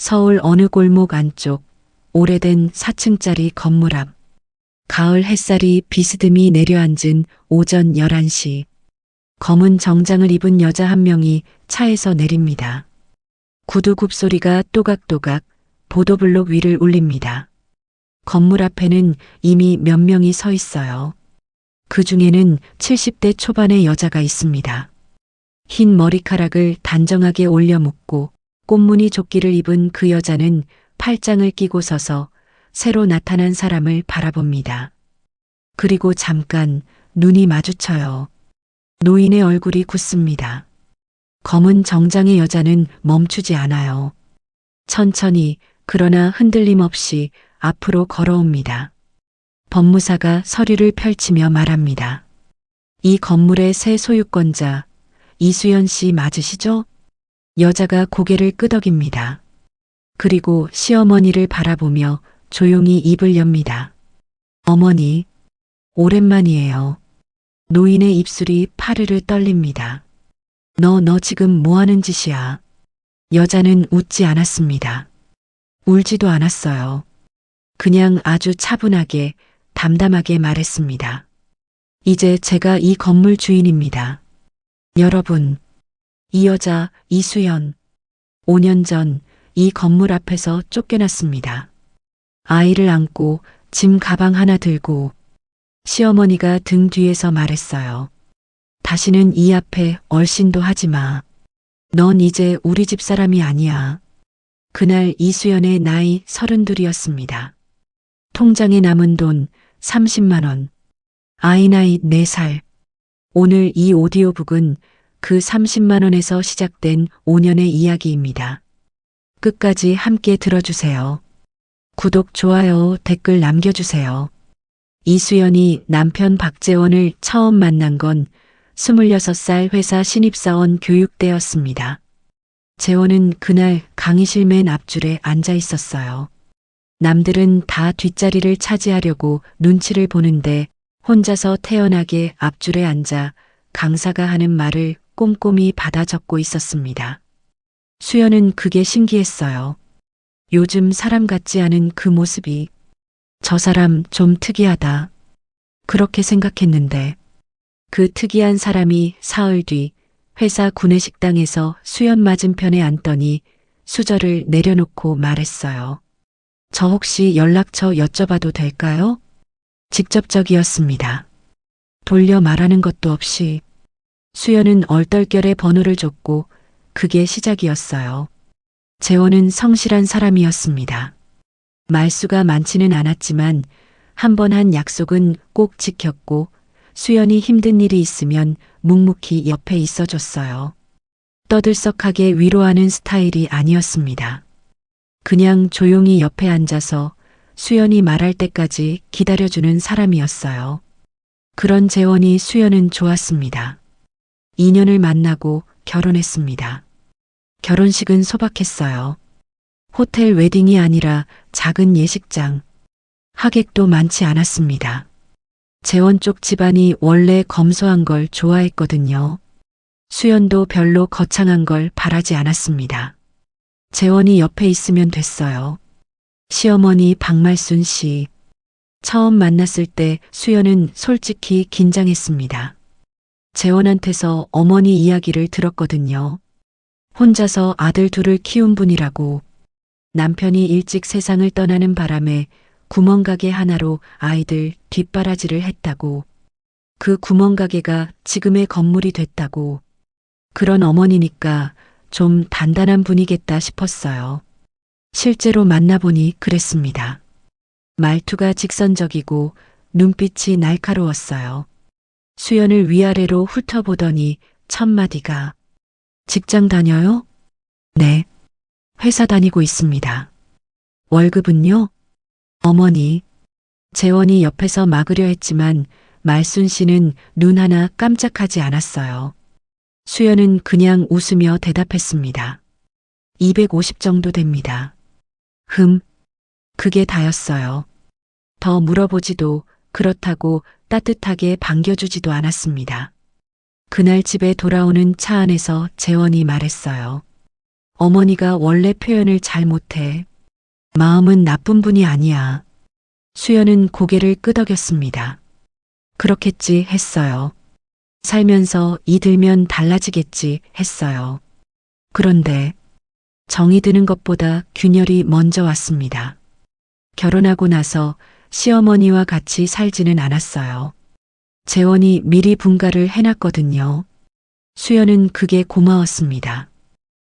서울 어느 골목 안쪽 오래된 4층짜리 건물 앞. 가을 햇살이 비스듬히 내려앉은 오전 11시. 검은 정장을 입은 여자 한 명이 차에서 내립니다. 구두 굽소리가 또각또각 보도블록 위를 울립니다. 건물 앞에는 이미 몇 명이 서 있어요. 그 중에는 70대 초반의 여자가 있습니다. 흰 머리카락을 단정하게 올려 묶고 꽃무늬 조끼를 입은 그 여자는 팔짱을 끼고 서서 새로 나타난 사람을 바라봅니다. 그리고 잠깐 눈이 마주쳐요. 노인의 얼굴이 굳습니다. 검은 정장의 여자는 멈추지 않아요. 천천히 그러나 흔들림 없이 앞으로 걸어옵니다. 법무사가 서류를 펼치며 말합니다. 이 건물의 새 소유권자 이수연 씨 맞으시죠? 여자가 고개를 끄덕입니다. 그리고 시어머니를 바라보며 조용히 입을 엽니다. 어머니, 오랜만이에요. 노인의 입술이 파르르 떨립니다. 너 지금 뭐 하는 짓이야? 여자는 웃지 않았습니다. 울지도 않았어요. 그냥 아주 차분하게, 담담하게 말했습니다. 이제 제가 이 건물 주인입니다. 여러분, 이 여자 이수연, 5년 전 이 건물 앞에서 쫓겨났습니다. 아이를 안고 짐 가방 하나 들고 시어머니가 등 뒤에서 말했어요. 다시는 이 앞에 얼씬도 하지 마. 넌 이제 우리 집 사람이 아니야. 그날 이수연의 나이 32이었습니다. 통장에 남은 돈 30만 원. 아이 나이 4살. 오늘 이 오디오북은 그 30만 원에서 시작된 5년의 이야기입니다. 끝까지 함께 들어주세요. 구독, 좋아요, 댓글 남겨주세요. 이수연이 남편 박재원을 처음 만난 건 26살 회사 신입사원 교육대였습니다. 재원은 그날 강의실 맨 앞줄에 앉아 있었어요. 남들은 다 뒷자리를 차지하려고 눈치를 보는데 혼자서 태연하게 앞줄에 앉아 강사가 하는 말을 꼼꼼히 받아 적고 있었습니다. 수연은 그게 신기했어요. 요즘 사람 같지 않은 그 모습이. 저 사람 좀 특이하다. 그렇게 생각했는데 그 특이한 사람이 사흘 뒤 회사 구내식당에서 수연 맞은편에 앉더니 수저를 내려놓고 말했어요. 저 혹시 연락처 여쭤봐도 될까요? 직접적이었습니다. 돌려 말하는 것도 없이. 수연은 얼떨결에 번호를 줬고 그게 시작이었어요. 재원은 성실한 사람이었습니다. 말수가 많지는 않았지만 한 번 한 약속은 꼭 지켰고 수연이 힘든 일이 있으면 묵묵히 옆에 있어줬어요. 떠들썩하게 위로하는 스타일이 아니었습니다. 그냥 조용히 옆에 앉아서 수연이 말할 때까지 기다려주는 사람이었어요. 그런 재원이 수연은 좋았습니다. 2년을 만나고 결혼했습니다. 결혼식은 소박했어요. 호텔 웨딩이 아니라 작은 예식장. 하객도 많지 않았습니다. 재원 쪽 집안이 원래 검소한 걸 좋아했거든요. 수연도 별로 거창한 걸 바라지 않았습니다. 재원이 옆에 있으면 됐어요. 시어머니 박말순 씨. 처음 만났을 때 수연은 솔직히 긴장했습니다. 재원한테서 어머니 이야기를 들었거든요. 혼자서 아들 둘을 키운 분이라고. 남편이 일찍 세상을 떠나는 바람에 구멍가게 하나로 아이들 뒷바라지를 했다고. 그 구멍가게가 지금의 건물이 됐다고. 그런 어머니니까 좀 단단한 분이겠다 싶었어요. 실제로 만나보니 그랬습니다. 말투가 직선적이고 눈빛이 날카로웠어요. 수연을 위아래로 훑어보더니 첫 마디가 직장 다녀요? 네. 회사 다니고 있습니다. 월급은요? 어머니. 재원이 옆에서 막으려 했지만 말순 씨는 눈 하나 깜짝하지 않았어요. 수연은 그냥 웃으며 대답했습니다. 250 정도 됩니다. 그게 다였어요. 더 물어보지도 그렇다고 따뜻하게 반겨주지도 않았습니다. 그날 집에 돌아오는 차 안에서 재원이 말했어요. 어머니가 원래 표현을 잘 못해. 마음은 나쁜 분이 아니야. 수연은 고개를 끄덕였습니다. 그렇겠지 했어요. 살면서 이 들면 달라지겠지 했어요. 그런데 정이 드는 것보다 균열이 먼저 왔습니다. 결혼하고 나서 시어머니와 같이 살지는 않았어요. 재원이 미리 분가를 해놨거든요. 수연은 그게 고마웠습니다.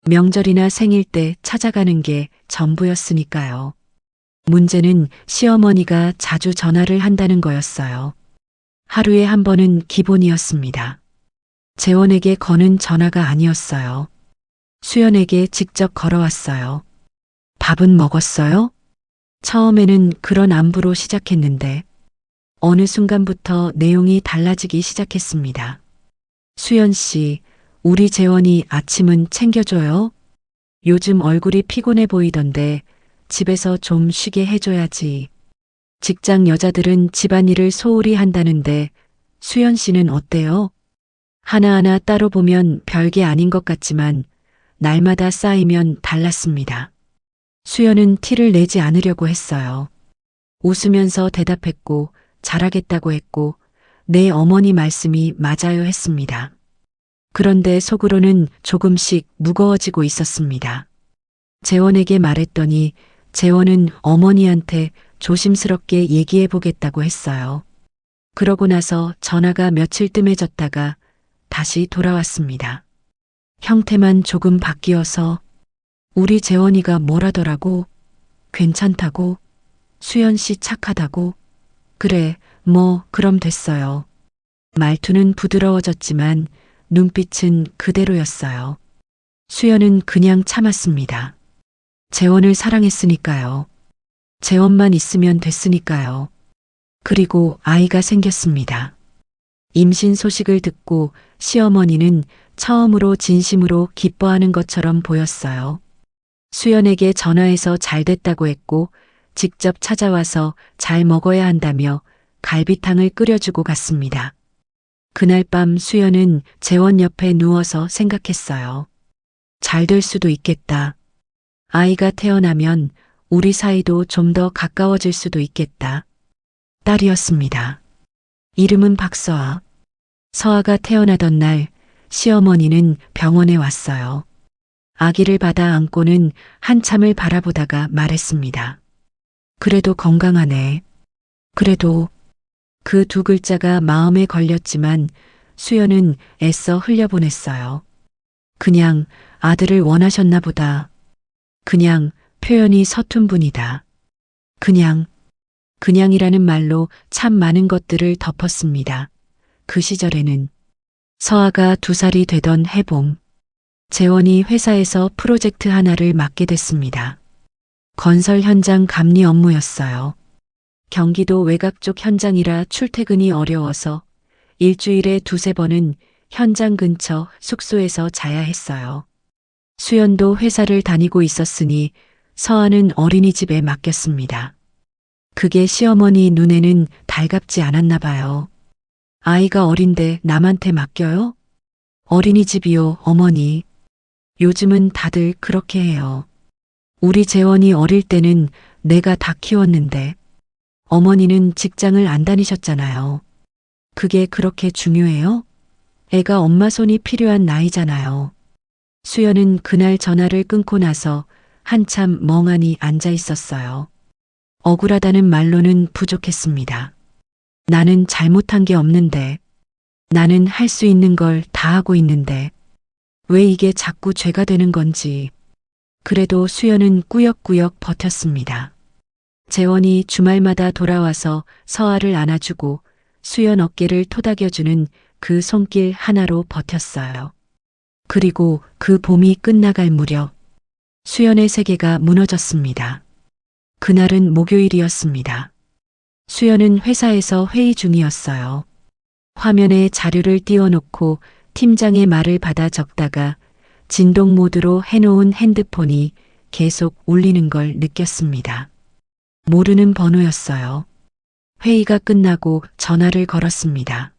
명절이나 생일 때 찾아가는 게 전부였으니까요. 문제는 시어머니가 자주 전화를 한다는 거였어요. 하루에 한 번은 기본이었습니다. 재원에게 거는 전화가 아니었어요. 수연에게 직접 걸어왔어요. 밥은 먹었어요? 처음에는 그런 안부로 시작했는데 어느 순간부터 내용이 달라지기 시작했습니다. 수연 씨, 우리 재원이 아침은 챙겨줘요? 요즘 얼굴이 피곤해 보이던데 집에서 좀 쉬게 해줘야지. 직장 여자들은 집안일을 소홀히 한다는데 수연 씨는 어때요? 하나하나 따로 보면 별게 아닌 것 같지만 날마다 쌓이면 달랐습니다. 수연은 티를 내지 않으려고 했어요. 웃으면서 대답했고 잘하겠다고 했고 내 어머니 말씀이 맞아요 했습니다. 그런데 속으로는 조금씩 무거워지고 있었습니다. 재원에게 말했더니 재원은 어머니한테 조심스럽게 얘기해 보겠다고 했어요. 그러고 나서 전화가 며칠 뜸해졌다가 다시 돌아왔습니다. 형태만 조금 바뀌어서 우리 재원이가 뭐라더라고? 괜찮다고? 수연 씨 착하다고? 그래, 뭐 그럼 됐어요. 말투는 부드러워졌지만 눈빛은 그대로였어요. 수연은 그냥 참았습니다. 재원을 사랑했으니까요. 재원만 있으면 됐으니까요. 그리고 아이가 생겼습니다. 임신 소식을 듣고 시어머니는 처음으로 진심으로 기뻐하는 것처럼 보였어요. 수연에게 전화해서 잘 됐다고 했고 직접 찾아와서 잘 먹어야 한다며 갈비탕을 끓여주고 갔습니다. 그날 밤 수연은 재원 옆에 누워서 생각했어요. 잘 될 수도 있겠다. 아이가 태어나면 우리 사이도 좀 더 가까워질 수도 있겠다. 딸이었습니다. 이름은 박서아. 서아가 태어나던 날 시어머니는 병원에 왔어요. 아기를 받아 안고는 한참을 바라보다가 말했습니다. 그래도 건강하네. 그래도 그 두 글자가 마음에 걸렸지만 수연은 애써 흘려보냈어요. 그냥 아들을 원하셨나 보다. 그냥 표현이 서툰 분이다. 그냥이라는 말로 참 많은 것들을 덮었습니다. 그 시절에는 서아가 2살이 되던 해봄, 재원이 회사에서 프로젝트 하나를 맡게 됐습니다. 건설 현장 감리 업무였어요. 경기도 외곽 쪽 현장이라 출퇴근이 어려워서 일주일에 2~3번은 현장 근처 숙소에서 자야 했어요. 수연도 회사를 다니고 있었으니 서아는 어린이집에 맡겼습니다. 그게 시어머니 눈에는 달갑지 않았나 봐요. 아이가 어린데 남한테 맡겨요? 어린이집이요, 어머니. 요즘은 다들 그렇게 해요. 우리 재원이 어릴 때는 내가 다 키웠는데 어머니는 직장을 안 다니셨잖아요. 그게 그렇게 중요해요? 애가 엄마 손이 필요한 나이잖아요. 수연은 그날 전화를 끊고 나서 한참 멍하니 앉아 있었어요. 억울하다는 말로는 부족했습니다. 나는 잘못한 게 없는데, 나는 할 수 있는 걸 다 하고 있는데, 왜 이게 자꾸 죄가 되는 건지. 그래도 수연은 꾸역꾸역 버텼습니다. 재원이 주말마다 돌아와서 서아를 안아주고 수연 어깨를 토닥여주는 그 손길 하나로 버텼어요. 그리고 그 봄이 끝나갈 무렵 수연의 세계가 무너졌습니다. 그날은 목요일이었습니다. 수연은 회사에서 회의 중이었어요. 화면에 자료를 띄워놓고 팀장의 말을 받아 적다가 진동 모드로 해놓은 핸드폰이 계속 울리는 걸 느꼈습니다. 모르는 번호였어요. 회의가 끝나고 전화를 걸었습니다.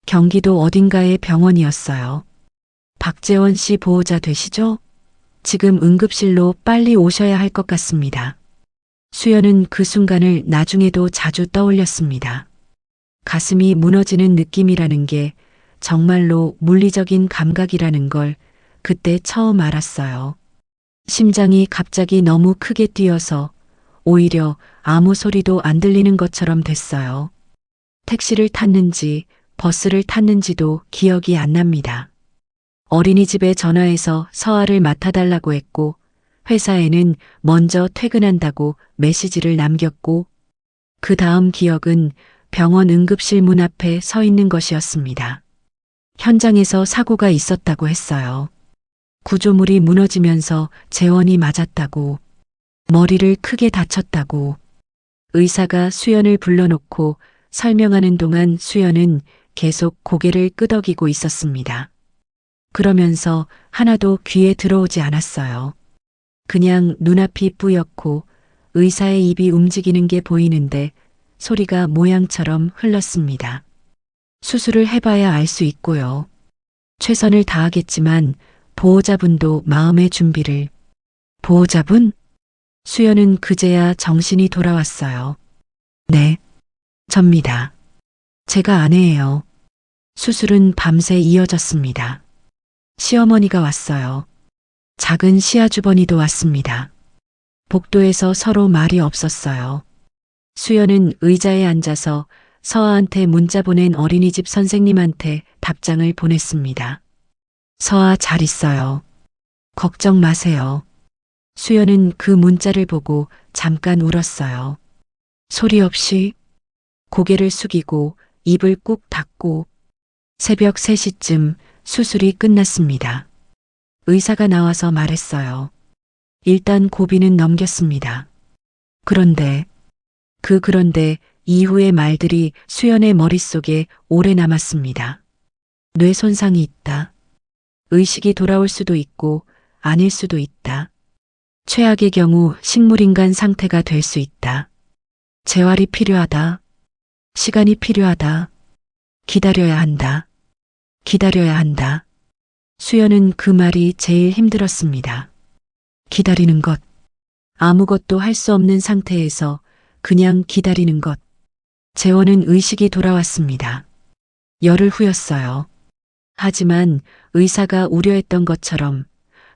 경기도 어딘가의 병원이었어요. 박재원 씨 보호자 되시죠? 지금 응급실로 빨리 오셔야 할 것 같습니다. 수연은 그 순간을 나중에도 자주 떠올렸습니다. 가슴이 무너지는 느낌이라는 게 정말로 물리적인 감각이라는 걸 그때 처음 알았어요. 심장이 갑자기 너무 크게 뛰어서 오히려 아무 소리도 안 들리는 것처럼 됐어요. 택시를 탔는지 버스를 탔는지도 기억이 안 납니다. 어린이집에 전화해서 서아를 맡아달라고 했고 회사에는 먼저 퇴근한다고 메시지를 남겼고 그 다음 기억은 병원 응급실 문 앞에 서 있는 것이었습니다. 현장에서 사고가 있었다고 했어요. 구조물이 무너지면서 재원이 맞았다고, 머리를 크게 다쳤다고, 의사가 수연을 불러놓고 설명하는 동안 수연은 계속 고개를 끄덕이고 있었습니다. 그러면서 하나도 귀에 들어오지 않았어요. 그냥 눈앞이 뿌옇고 의사의 입이 움직이는 게 보이는데 소리가 모양처럼 흘렀습니다. 수술을 해봐야 알 수 있고요. 최선을 다하겠지만 보호자분도 마음의 준비를. 보호자분? 수연은 그제야 정신이 돌아왔어요. 네, 접니다. 제가 아내예요. 수술은 밤새 이어졌습니다. 시어머니가 왔어요. 작은 시아주버니도 왔습니다. 복도에서 서로 말이 없었어요. 수연은 의자에 앉아서 서아한테 문자 보낸 어린이집 선생님한테 답장을 보냈습니다. 서아 잘 있어요. 걱정 마세요. 수연은 그 문자를 보고 잠깐 울었어요. 소리 없이 고개를 숙이고 입을 꾹 닫고 새벽 3시쯤 수술이 끝났습니다. 의사가 나와서 말했어요. 일단 고비는 넘겼습니다. 그런데 이후의 말들이 수연의 머릿속에 오래 남았습니다. 뇌 손상이 있다. 의식이 돌아올 수도 있고 아닐 수도 있다. 최악의 경우 식물인간 상태가 될 수 있다. 재활이 필요하다. 시간이 필요하다. 기다려야 한다. 기다려야 한다. 수연은 그 말이 제일 힘들었습니다. 기다리는 것. 아무것도 할 수 없는 상태에서 그냥 기다리는 것. 재원은 의식이 돌아왔습니다. 열흘 후였어요. 하지만 의사가 우려했던 것처럼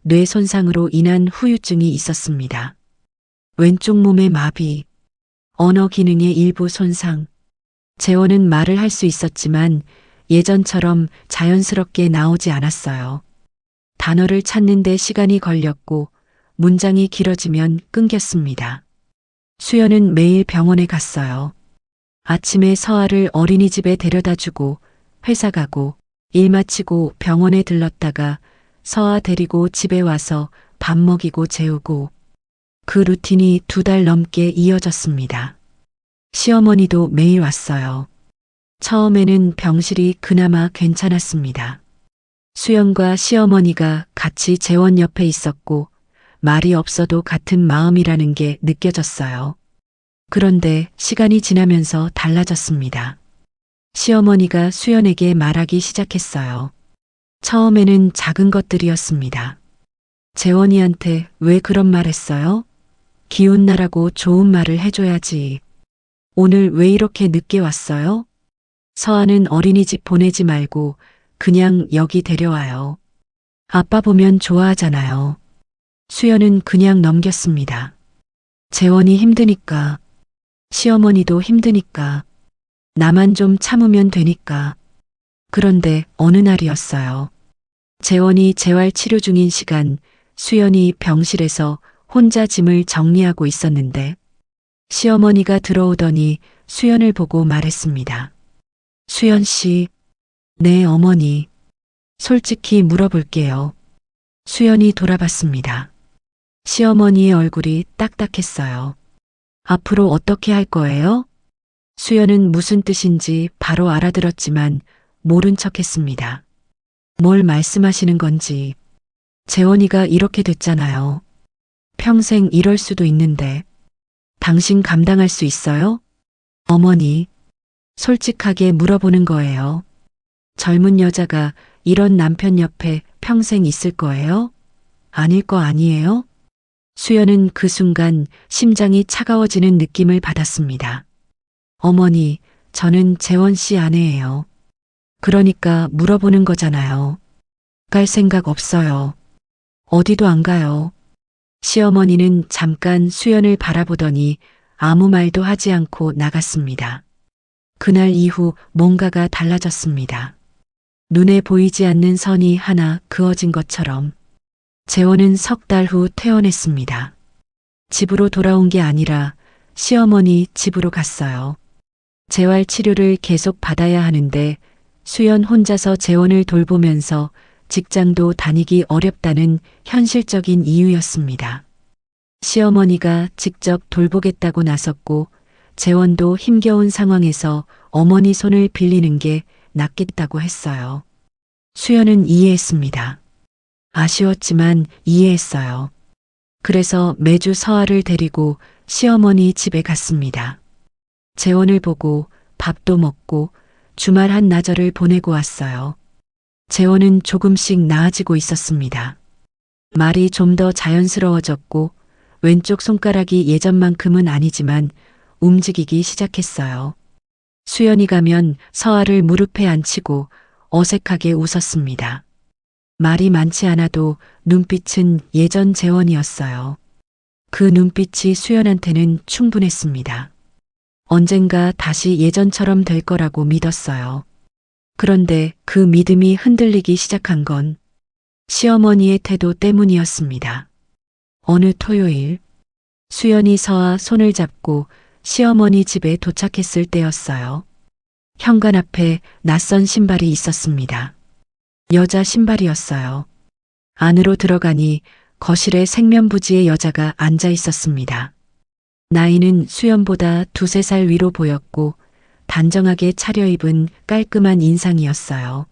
뇌 손상으로 인한 후유증이 있었습니다. 왼쪽 몸의 마비, 언어 기능의 일부 손상. 재원은 말을 할 수 있었지만 예전처럼 자연스럽게 나오지 않았어요. 단어를 찾는데 시간이 걸렸고 문장이 길어지면 끊겼습니다. 수연은 매일 병원에 갔어요. 아침에 서아를 어린이집에 데려다주고 회사 가고 일 마치고 병원에 들렀다가 서아 데리고 집에 와서 밥 먹이고 재우고 그 루틴이 2달 넘게 이어졌습니다. 시어머니도 매일 왔어요. 처음에는 병실이 그나마 괜찮았습니다. 수연과 시어머니가 같이 재원 옆에 있었고 말이 없어도 같은 마음이라는 게 느껴졌어요. 그런데 시간이 지나면서 달라졌습니다. 시어머니가 수연에게 말하기 시작했어요. 처음에는 작은 것들이었습니다. 재원이한테 왜 그런 말 했어요? 기운 나라고 좋은 말을 해줘야지. 오늘 왜 이렇게 늦게 왔어요? 서아는 어린이집 보내지 말고 그냥 여기 데려와요. 아빠 보면 좋아하잖아요. 수연은 그냥 넘겼습니다. 재원이 힘드니까, 시어머니도 힘드니까, 나만 좀 참으면 되니까. 그런데 어느 날이었어요. 재원이 재활 치료 중인 시간, 수연이 병실에서 혼자 짐을 정리하고 있었는데 시어머니가 들어오더니 수연을 보고 말했습니다. 수연 씨, 네 어머니, 솔직히 물어볼게요. 수연이 돌아봤습니다. 시어머니의 얼굴이 딱딱했어요. 앞으로 어떻게 할 거예요? 수연은 무슨 뜻인지 바로 알아들었지만 모른 척했습니다. 뭘 말씀하시는 건지. 재원이가 이렇게 됐잖아요. 평생 이럴 수도 있는데 당신 감당할 수 있어요? 어머니, 솔직하게 물어보는 거예요. 젊은 여자가 이런 남편 옆에 평생 있을 거예요? 아닐 거 아니에요? 수연은 그 순간 심장이 차가워지는 느낌을 받았습니다. 어머니, 저는 재원 씨 아내예요. 그러니까 물어보는 거잖아요. 갈 생각 없어요. 어디도 안 가요. 시어머니는 잠깐 수연을 바라보더니 아무 말도 하지 않고 나갔습니다. 그날 이후 뭔가가 달라졌습니다. 눈에 보이지 않는 선이 하나 그어진 것처럼. 재원은 석 달 후 퇴원했습니다. 집으로 돌아온 게 아니라 시어머니 집으로 갔어요. 재활 치료를 계속 받아야 하는데 수연 혼자서 재원을 돌보면서 직장도 다니기 어렵다는 현실적인 이유였습니다. 시어머니가 직접 돌보겠다고 나섰고 재원도 힘겨운 상황에서 어머니 손을 빌리는 게 낫겠다고 했어요. 수연은 이해했습니다. 아쉬웠지만 이해했어요. 그래서 매주 서아를 데리고 시어머니 집에 갔습니다. 재원을 보고 밥도 먹고 주말 한나절을 보내고 왔어요. 재원은 조금씩 나아지고 있었습니다. 말이 좀 더 자연스러워졌고 왼쪽 손가락이 예전만큼은 아니지만 움직이기 시작했어요. 수연이 가면 서아를 무릎에 앉히고 어색하게 웃었습니다. 말이 많지 않아도 눈빛은 예전 재원이었어요. 그 눈빛이 수연한테는 충분했습니다. 언젠가 다시 예전처럼 될 거라고 믿었어요. 그런데 그 믿음이 흔들리기 시작한 건 시어머니의 태도 때문이었습니다. 어느 토요일, 수연이 서아 손을 잡고 시어머니 집에 도착했을 때였어요. 현관 앞에 낯선 신발이 있었습니다. 여자 신발이었어요. 안으로 들어가니 거실에 생면부지의 여자가 앉아 있었습니다. 나이는 수연보다 두세 살 위로 보였고 단정하게 차려입은 깔끔한 인상이었어요.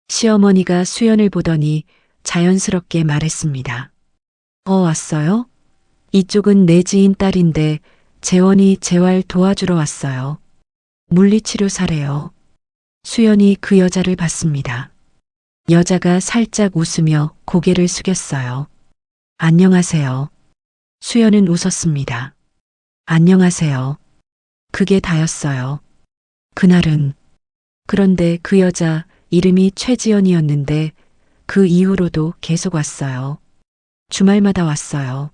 시어머니가 수연을 보더니 자연스럽게 말했습니다. 왔어요? 이쪽은 내 지인 딸인데 재원이 재활 도와주러 왔어요. 물리치료사래요. 수연이 그 여자를 봤습니다. 여자가 살짝 웃으며 고개를 숙였어요. 안녕하세요. 수연은 웃었습니다. 안녕하세요. 그게 다였어요. 그날은. 그런데 그 여자 이름이 최지연이었는데 그 이후로도 계속 왔어요. 주말마다 왔어요.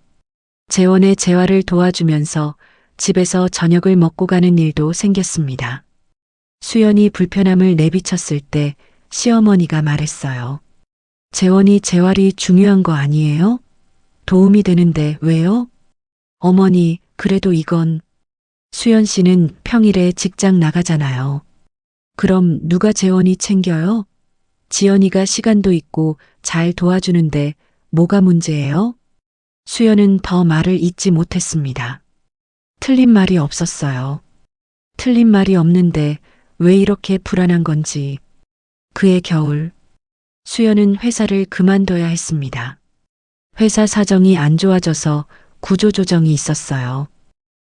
재원의 재활을 도와주면서 집에서 저녁을 먹고 가는 일도 생겼습니다. 수연이 불편함을 내비쳤을 때 시어머니가 말했어요. 재원이 재활이 중요한 거 아니에요? 도움이 되는데 왜요? 어머니, 그래도 이건 수연 씨는 평일에 직장 나가잖아요. 그럼 누가 재원이 챙겨요? 지연이가 시간도 있고 잘 도와주는데 뭐가 문제예요? 수연은 더 말을 잇지 못했습니다. 틀린 말이 없었어요. 틀린 말이 없는데 왜 이렇게 불안한 건지. 그해 겨울, 수연은 회사를 그만둬야 했습니다. 회사 사정이 안 좋아져서 구조조정이 있었어요.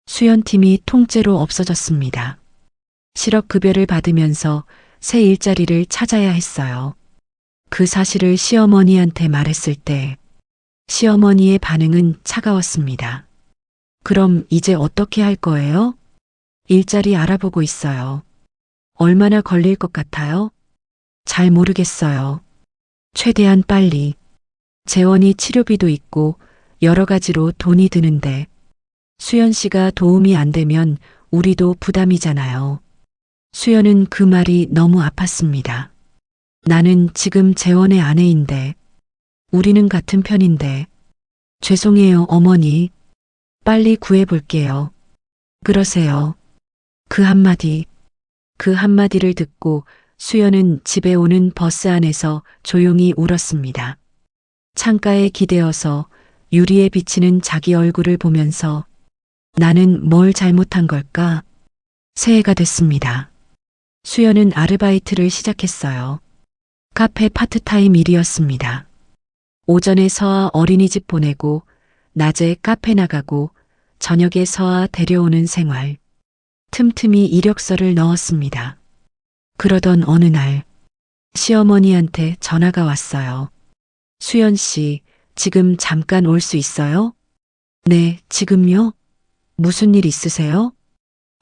수연팀이 통째로 없어졌습니다. 실업급여를 받으면서 새 일자리를 찾아야 했어요. 그 사실을 시어머니한테 말했을 때 시어머니의 반응은 차가웠습니다. 그럼 이제 어떻게 할 거예요? 일자리 알아보고 있어요. 얼마나 걸릴 것 같아요? 잘 모르겠어요. 최대한 빨리. 재원이 치료비도 있고 여러 가지로 돈이 드는데 수연 씨가 도움이 안 되면 우리도 부담이잖아요. 수연은 그 말이 너무 아팠습니다. 나는 지금 재원의 아내인데 우리는 같은 편인데 죄송해요 어머니. 빨리 구해볼게요. 그러세요. 그 한마디를 듣고 수연은 집에 오는 버스 안에서 조용히 울었습니다. 창가에 기대어서 유리에 비치는 자기 얼굴을 보면서 나는 뭘 잘못한 걸까? 새해가 됐습니다. 수연은 아르바이트를 시작했어요. 카페 파트타임 일이었습니다. 오전에 서아 어린이집 보내고 낮에 카페 나가고 저녁에 서아 데려오는 생활. 틈틈이 이력서를 넣었습니다. 그러던 어느 날 시어머니한테 전화가 왔어요. 수연 씨, 지금 잠깐 올 수 있어요? 네, 지금요? 무슨 일 있으세요?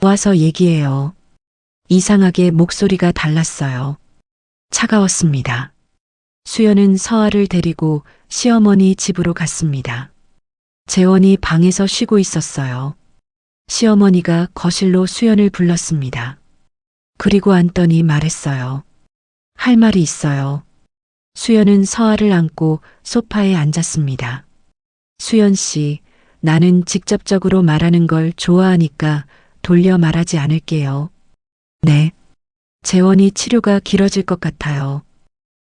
와서 얘기해요. 이상하게 목소리가 달랐어요. 차가웠습니다. 수연은 서아를 데리고 시어머니 집으로 갔습니다. 재원이 방에서 쉬고 있었어요. 시어머니가 거실로 수연을 불렀습니다. 그리고 앉더니 말했어요. 할 말이 있어요. 수연은 서아를 안고 소파에 앉았습니다. 수연 씨, 나는 직접적으로 말하는 걸 좋아하니까 돌려 말하지 않을게요. 네. 재원이 치료가 길어질 것 같아요.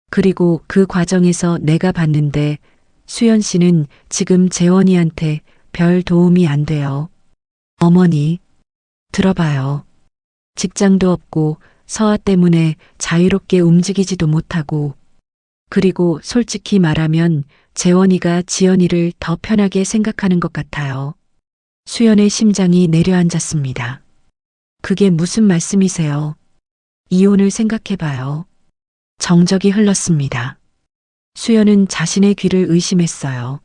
그리고 그 과정에서 내가 봤는데 수연 씨는 지금 재원이한테 별 도움이 안 돼요. 어머니, 들어봐요. 직장도 없고 서아 때문에 자유롭게 움직이지도 못하고 그리고 솔직히 말하면 재원이가 지연이를 더 편하게 생각하는 것 같아요. 수연의 심장이 내려앉았습니다. 그게 무슨 말씀이세요? 이혼을 생각해봐요. 정적이 흘렀습니다. 수연은 자신의 귀를 의심했어요.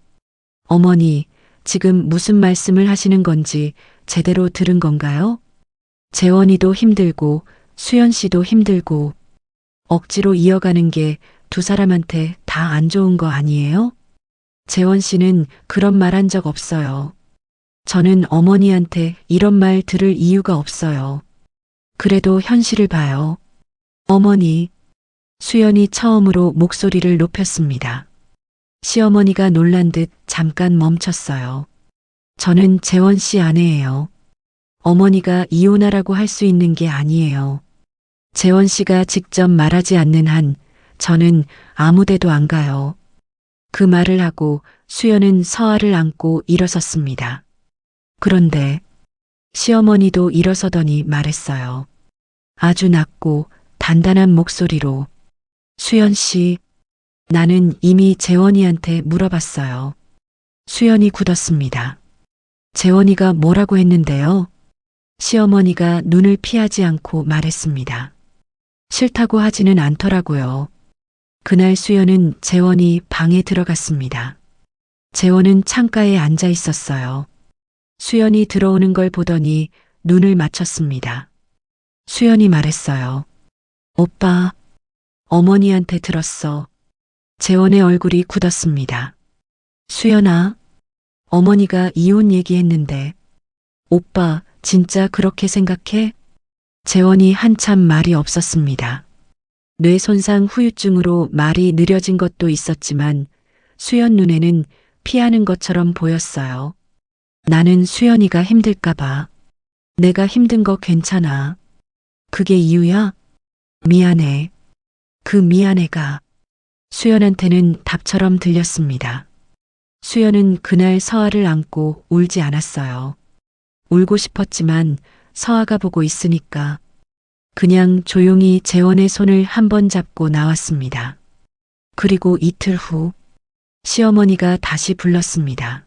어머니, 지금 무슨 말씀을 하시는 건지 제대로 들은 건가요? 재원이도 힘들고 수연 씨도 힘들고 억지로 이어가는 게 두 사람한테 다 안 좋은 거 아니에요? 재원 씨는 그런 말 한 적 없어요. 저는 어머니한테 이런 말 들을 이유가 없어요. 그래도 현실을 봐요. 어머니, 수연이 처음으로 목소리를 높였습니다. 시어머니가 놀란 듯 잠깐 멈췄어요. 저는 재원 씨 아내예요. 어머니가 이혼하라고 할 수 있는 게 아니에요. 재원 씨가 직접 말하지 않는 한 저는 아무 데도 안 가요. 그 말을 하고 수연은 서아를 안고 일어섰습니다. 그런데 시어머니도 일어서더니 말했어요. 아주 낮고 단단한 목소리로 수연 씨, 나는 이미 재원이한테 물어봤어요. 수연이 굳었습니다. 재원이가 뭐라고 했는데요? 시어머니가 눈을 피하지 않고 말했습니다. 싫다고 하지는 않더라고요. 그날 수연은 재원이 방에 들어갔습니다. 재원은 창가에 앉아 있었어요. 수연이 들어오는 걸 보더니 눈을 맞췄습니다. 수연이 말했어요. 오빠, 어머니한테 들었어. 재원의 얼굴이 굳었습니다. 수연아, 어머니가 이혼 얘기했는데 오빠 진짜 그렇게 생각해? 재원이 한참 말이 없었습니다. 뇌 손상 후유증으로 말이 느려진 것도 있었지만 수연 눈에는 피하는 것처럼 보였어요. 나는 수연이가 힘들까봐. 내가 힘든 거 괜찮아. 그게 이유야? 미안해. 그 미안해가 수연한테는 답처럼 들렸습니다. 수연은 그날 서아를 안고 울지 않았어요. 울고 싶었지만 서아가 보고 있으니까 그냥 조용히 재원의 손을 한 번 잡고 나왔습니다. 그리고 이틀 후 시어머니가 다시 불렀습니다.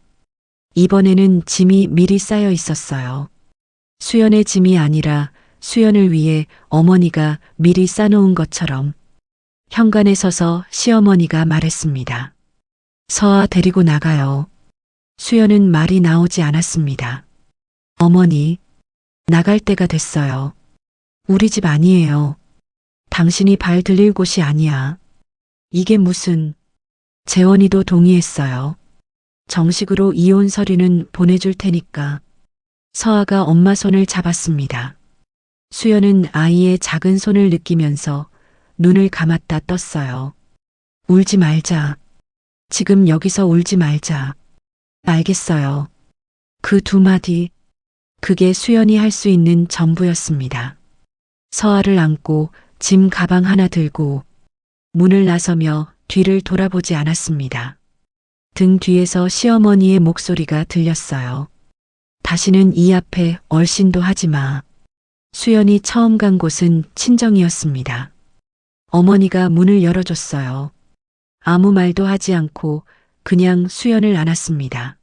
이번에는 짐이 미리 쌓여 있었어요. 수연의 짐이 아니라 수연을 위해 어머니가 미리 싸놓은 것처럼 현관에 서서 시어머니가 말했습니다. 서아 데리고 나가요. 수연은 말이 나오지 않았습니다. 어머니, 나갈 때가 됐어요. 우리 집 아니에요. 당신이 발 들릴 곳이 아니야. 이게 무슨... 재원이도 동의했어요. 정식으로 이혼 서류는 보내줄 테니까. 서아가 엄마 손을 잡았습니다. 수연은 아이의 작은 손을 느끼면서 눈을 감았다 떴어요. 울지 말자. 지금 여기서 울지 말자. 알겠어요. 그 두 마디, 그게 수연이 할 수 있는 전부였습니다. 서아를 안고 짐 가방 하나 들고 문을 나서며 뒤를 돌아보지 않았습니다. 등 뒤에서 시어머니의 목소리가 들렸어요. 다시는 이 앞에 얼씬도 하지 마. 수연이 처음 간 곳은 친정이었습니다. 어머니가 문을 열어줬어요. 아무 말도 하지 않고 그냥 수연을 안았습니다.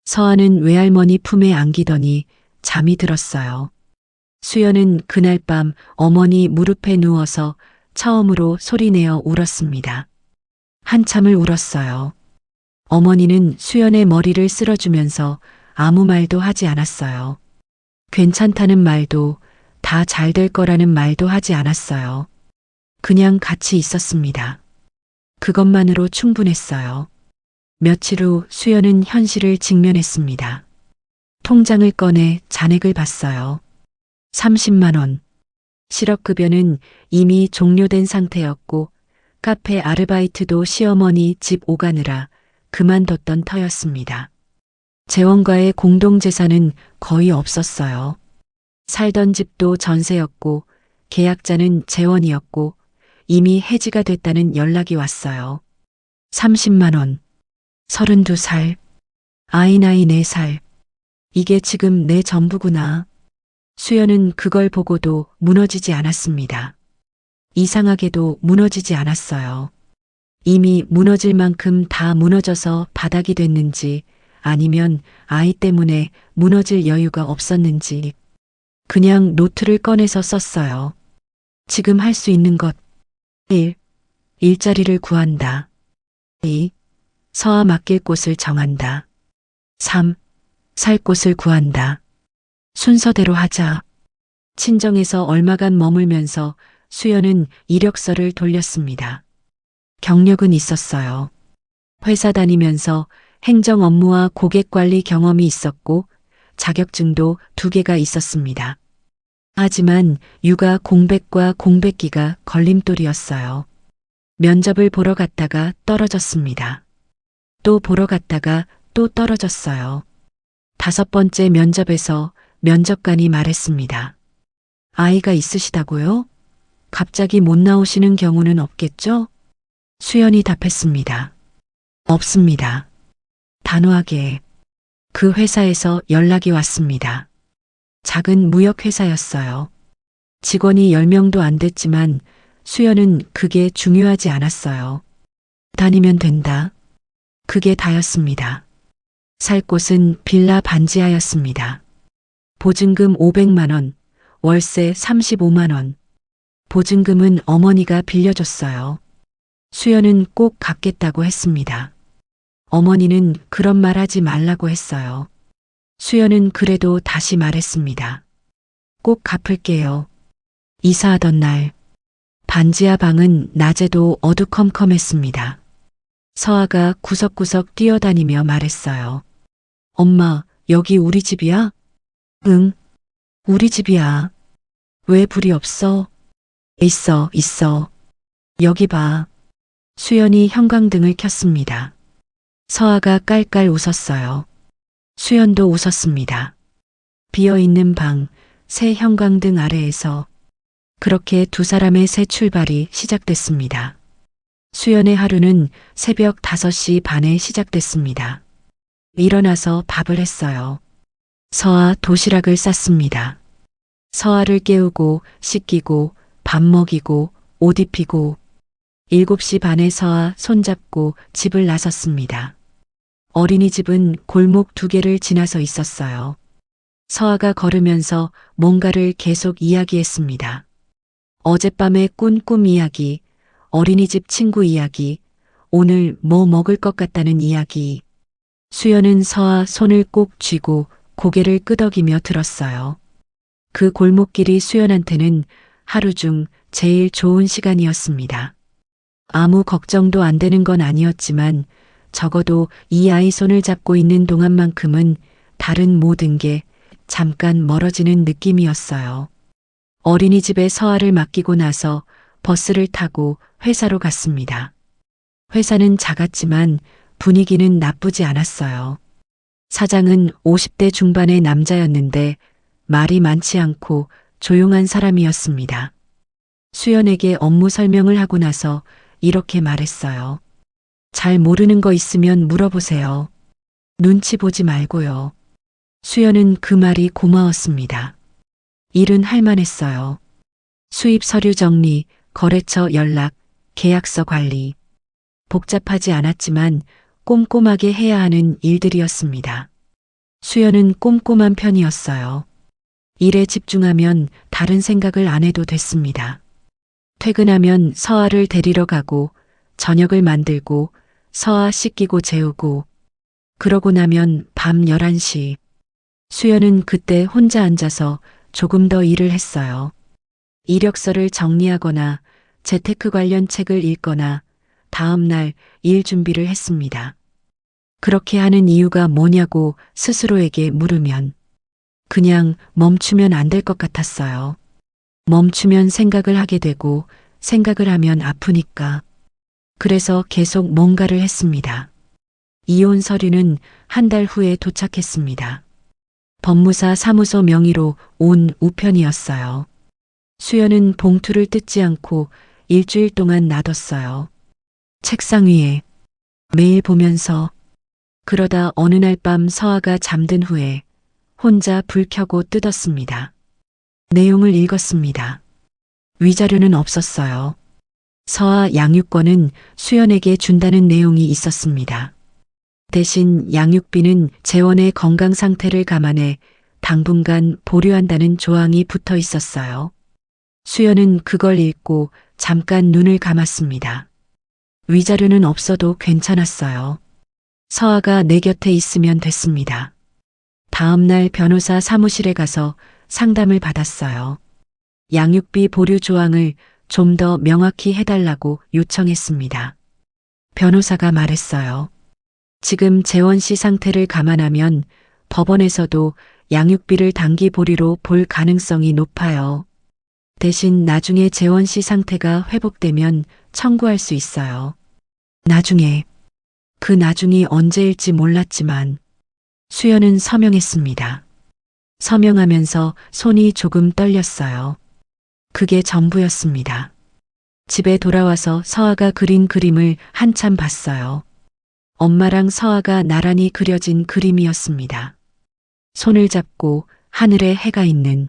서아는 외할머니 품에 안기더니 잠이 들었어요. 수연은 그날 밤 어머니 무릎에 누워서 처음으로 소리내어 울었습니다. 한참을 울었어요. 어머니는 수연의 머리를 쓸어주면서 아무 말도 하지 않았어요. 괜찮다는 말도, 다 잘 될 거라는 말도 하지 않았어요. 그냥 같이 있었습니다. 그것만으로 충분했어요. 며칠 후 수연은 현실을 직면했습니다. 통장을 꺼내 잔액을 봤어요. 30만 원. 실업급여는 이미 종료된 상태였고 카페 아르바이트도 시어머니 집 오가느라 그만뒀던 터였습니다. 재원과의 공동재산은 거의 없었어요. 살던 집도 전세였고 계약자는 재원이었고 이미 해지가 됐다는 연락이 왔어요. 30만 원. 32살. 아이 나이 4살. 이게 지금 내 전부구나. 수연은 그걸 보고도 무너지지 않았습니다. 이상하게도 무너지지 않았어요. 이미 무너질 만큼 다 무너져서 바닥이 됐는지 아니면 아이 때문에 무너질 여유가 없었는지 그냥 노트를 꺼내서 썼어요. 지금 할 수 있는 것. 1. 일자리를 구한다. 2. 서아 맡길 곳을 정한다. 3. 살 곳을 구한다. 순서대로 하자. 친정에서 얼마간 머물면서 수연은 이력서를 돌렸습니다. 경력은 있었어요. 회사 다니면서 행정 업무와 고객 관리 경험이 있었고 자격증도 2개가 있었습니다. 하지만 육아 공백과 공백기가 걸림돌이었어요. 면접을 보러 갔다가 떨어졌습니다. 또 보러 갔다가 또 떨어졌어요. 5번째 면접에서 면접관이 말했습니다. 아이가 있으시다고요? 갑자기 못 나오시는 경우는 없겠죠? 수연이 답했습니다. 없습니다. 단호하게. 그 회사에서 연락이 왔습니다. 작은 무역회사였어요. 직원이 10명도 안 됐지만 수연은 그게 중요하지 않았어요. 다니면 된다. 그게 다였습니다. 살 곳은 빌라 반지하였습니다. 보증금 500만 원, 월세 35만 원. 보증금은 어머니가 빌려줬어요. 수연은 꼭 갚겠다고 했습니다. 어머니는 그런 말 하지 말라고 했어요. 수연은 그래도 다시 말했습니다. 꼭 갚을게요. 이사하던 날, 반지하 방은 낮에도 어두컴컴했습니다. 서아가 구석구석 뛰어다니며 말했어요. 엄마, 여기 우리 집이야? 응, 우리 집이야. 왜 불이 없어? 있어. 여기 봐. 수연이 형광등을 켰습니다. 서아가 깔깔 웃었어요. 수연도 웃었습니다. 비어있는 방, 새 형광등 아래에서 그렇게 두 사람의 새 출발이 시작됐습니다. 수연의 하루는 새벽 5시 반에 시작됐습니다. 일어나서 밥을 했어요. 서아 도시락을 쌌습니다. 서아를 깨우고 씻기고 밥 먹이고 옷 입히고 7시 반에 서아 손잡고 집을 나섰습니다. 어린이집은 골목 2개를 지나서 있었어요. 서아가 걸으면서 뭔가를 계속 이야기했습니다. 어젯밤에 꾼 꿈 이야기, 어린이집 친구 이야기, 오늘 뭐 먹을 것 같다는 이야기. 수연은 서아 손을 꼭 쥐고 고개를 끄덕이며 들었어요. 그 골목길이 수연한테는 하루 중 제일 좋은 시간이었습니다. 아무 걱정도 안 되는 건 아니었지만 적어도 이 아이 손을 잡고 있는 동안만큼은 다른 모든 게 잠깐 멀어지는 느낌이었어요. 어린이집에 서아를 맡기고 나서 버스를 타고 회사로 갔습니다. 회사는 작았지만 분위기는 나쁘지 않았어요. 사장은 50대 중반의 남자였는데 말이 많지 않고 조용한 사람이었습니다. 수연에게 업무 설명을 하고 나서 이렇게 말했어요. 잘 모르는 거 있으면 물어보세요. 눈치 보지 말고요. 수연은 그 말이 고마웠습니다. 일은 할 만했어요. 수입 서류 정리, 거래처 연락, 계약서 관리. 복잡하지 않았지만 꼼꼼하게 해야 하는 일들이었습니다. 수연은 꼼꼼한 편이었어요. 일에 집중하면 다른 생각을 안 해도 됐습니다. 퇴근하면 서아를 데리러 가고 저녁을 만들고 서아 씻기고 재우고 그러고 나면 밤 11시. 수연은 그때 혼자 앉아서 조금 더 일을 했어요. 이력서를 정리하거나 재테크 관련 책을 읽거나 다음 날 일 준비를 했습니다. 그렇게 하는 이유가 뭐냐고 스스로에게 물으면 그냥 멈추면 안 될 것 같았어요. 멈추면 생각을 하게 되고 생각을 하면 아프니까. 그래서 계속 뭔가를 했습니다. 이혼 서류는 한 달 후에 도착했습니다. 법무사 사무소 명의로 온 우편이었어요. 수연은 봉투를 뜯지 않고 일주일 동안 놔뒀어요. 책상 위에 매일 보면서. 그러다 어느 날 밤 서아가 잠든 후에 혼자 불 켜고 뜯었습니다. 내용을 읽었습니다. 위자료는 없었어요. 서아 양육권은 수연에게 준다는 내용이 있었습니다. 대신 양육비는 재원의 건강 상태를 감안해 당분간 보류한다는 조항이 붙어 있었어요. 수연은 그걸 읽고 잠깐 눈을 감았습니다. 위자료는 없어도 괜찮았어요. 서아가 내 곁에 있으면 됐습니다. 다음 날 변호사 사무실에 가서 상담을 받았어요. 양육비 보류 조항을 좀 더 명확히 해달라고 요청했습니다. 변호사가 말했어요. 지금 재원 씨 상태를 감안하면 법원에서도 양육비를 단기 보류로 볼 가능성이 높아요. 대신 나중에 재원 씨 상태가 회복되면 청구할 수 있어요. 나중에. 그 나중이 언제일지 몰랐지만 수연은 서명했습니다. 서명하면서 손이 조금 떨렸어요. 그게 전부였습니다. 집에 돌아와서 서아가 그린 그림을 한참 봤어요. 엄마랑 서아가 나란히 그려진 그림이었습니다. 손을 잡고 하늘에 해가 있는.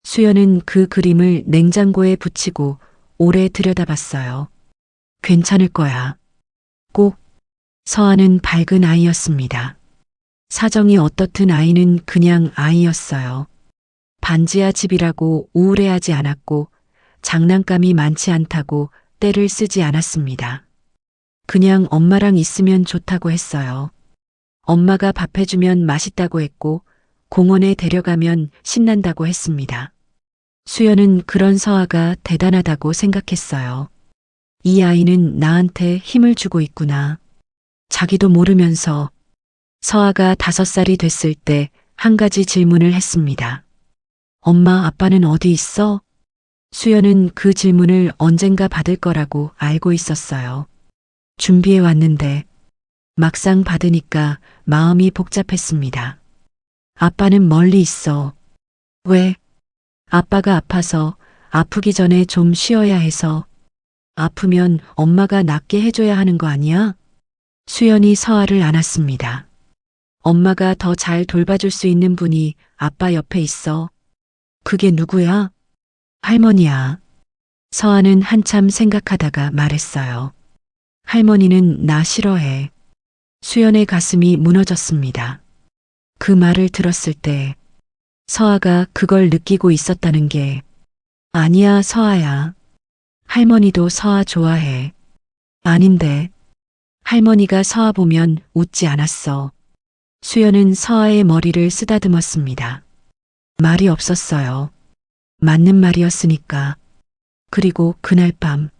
수연은 그 그림을 냉장고에 붙이고 오래 들여다봤어요. 괜찮을 거야. 꼭. 서아는 밝은 아이였습니다. 사정이 어떻든 아이는 그냥 아이였어요. 반지하 집이라고 우울해하지 않았고 장난감이 많지 않다고 떼를 쓰지 않았습니다. 그냥 엄마랑 있으면 좋다고 했어요. 엄마가 밥 해주면 맛있다고 했고 공원에 데려가면 신난다고 했습니다. 수연은 그런 서아가 대단하다고 생각했어요. 이 아이는 나한테 힘을 주고 있구나. 자기도 모르면서. 서아가 5살이 됐을 때 한 가지 질문을 했습니다. 엄마, 아빠는 어디 있어? 수연은 그 질문을 언젠가 받을 거라고 알고 있었어요. 준비해 왔는데 막상 받으니까 마음이 복잡했습니다. 아빠는 멀리 있어. 왜? 아빠가 아파서, 아프기 전에 좀 쉬어야 해서. 아프면 엄마가 낫게 해줘야 하는 거 아니야? 수연이 서아를 안았습니다. 엄마가 더 잘 돌봐줄 수 있는 분이 아빠 옆에 있어. 그게 누구야? 할머니야. 서아는 한참 생각하다가 말했어요. 할머니는 나 싫어해. 수연의 가슴이 무너졌습니다. 그 말을 들었을 때 서아가 그걸 느끼고 있었다는 게 아니야, 서아야. 할머니도 서아 좋아해. 아닌데. 할머니가 서아 보면 웃지 않았어. 수연은 서아의 머리를 쓰다듬었습니다. 말이 없었어요. 맞는 말이었으니까. 그리고 그날 밤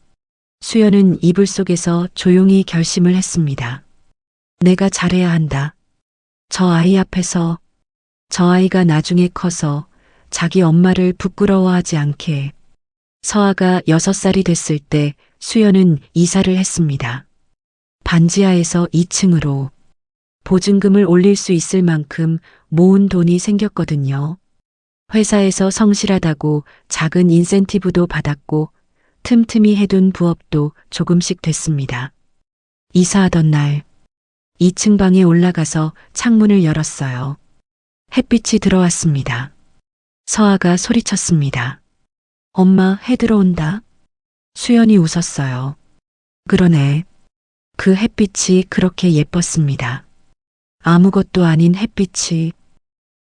수연은 이불 속에서 조용히 결심을 했습니다. 내가 잘해야 한다. 저 아이 앞에서. 저 아이가 나중에 커서 자기 엄마를 부끄러워하지 않게. 서아가 6살이 됐을 때 수연은 이사를 했습니다. 반지하에서 2층으로. 보증금을 올릴 수 있을 만큼 모은 돈이 생겼거든요. 회사에서 성실하다고 작은 인센티브도 받았고 틈틈이 해둔 부업도 조금씩 됐습니다. 이사하던 날 2층 방에 올라가서 창문을 열었어요. 햇빛이 들어왔습니다. 서아가 소리쳤습니다. 엄마, 해 들어온다. 수연이 웃었어요. 그러네. 그 햇빛이 그렇게 예뻤습니다. 아무것도 아닌 햇빛이.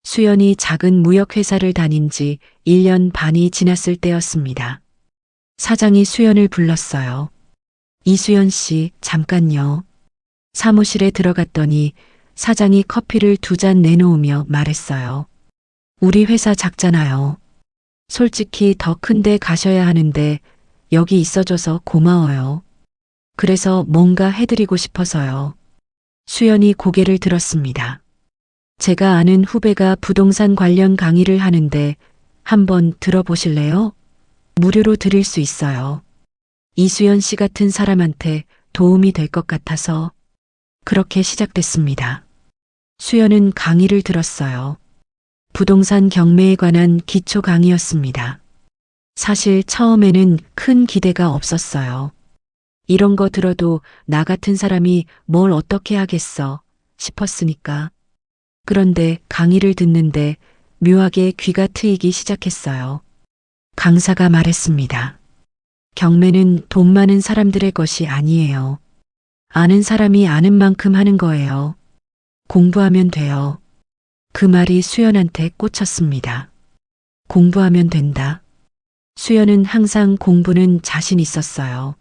수연이 작은 무역회사를 다닌 지 1년 반이 지났을 때였습니다. 사장이 수연을 불렀어요. 이수연 씨, 잠깐요. 사무실에 들어갔더니 사장이 커피를 2잔 내놓으며 말했어요. 우리 회사 작잖아요. 솔직히 더 큰 데 가셔야 하는데 여기 있어줘서 고마워요. 그래서 뭔가 해드리고 싶어서요. 수연이 고개를 들었습니다. 제가 아는 후배가 부동산 관련 강의를 하는데 한번 들어보실래요? 무료로 드릴 수 있어요. 이수연 씨 같은 사람한테 도움이 될 것 같아서 그렇게 시작됐습니다. 수연은 강의를 들었어요. 부동산 경매에 관한 기초 강의였습니다. 사실 처음에는 큰 기대가 없었어요. 이런 거 들어도 나 같은 사람이 뭘 어떻게 하겠어 싶었으니까. 그런데 강의를 듣는데 묘하게 귀가 트이기 시작했어요. 강사가 말했습니다. 경매는 돈 많은 사람들의 것이 아니에요. 아는 사람이 아는 만큼 하는 거예요. 공부하면 돼요. 그 말이 수연한테 꽂혔습니다. 공부하면 된다. 수연은 항상 공부는 자신 있었어요.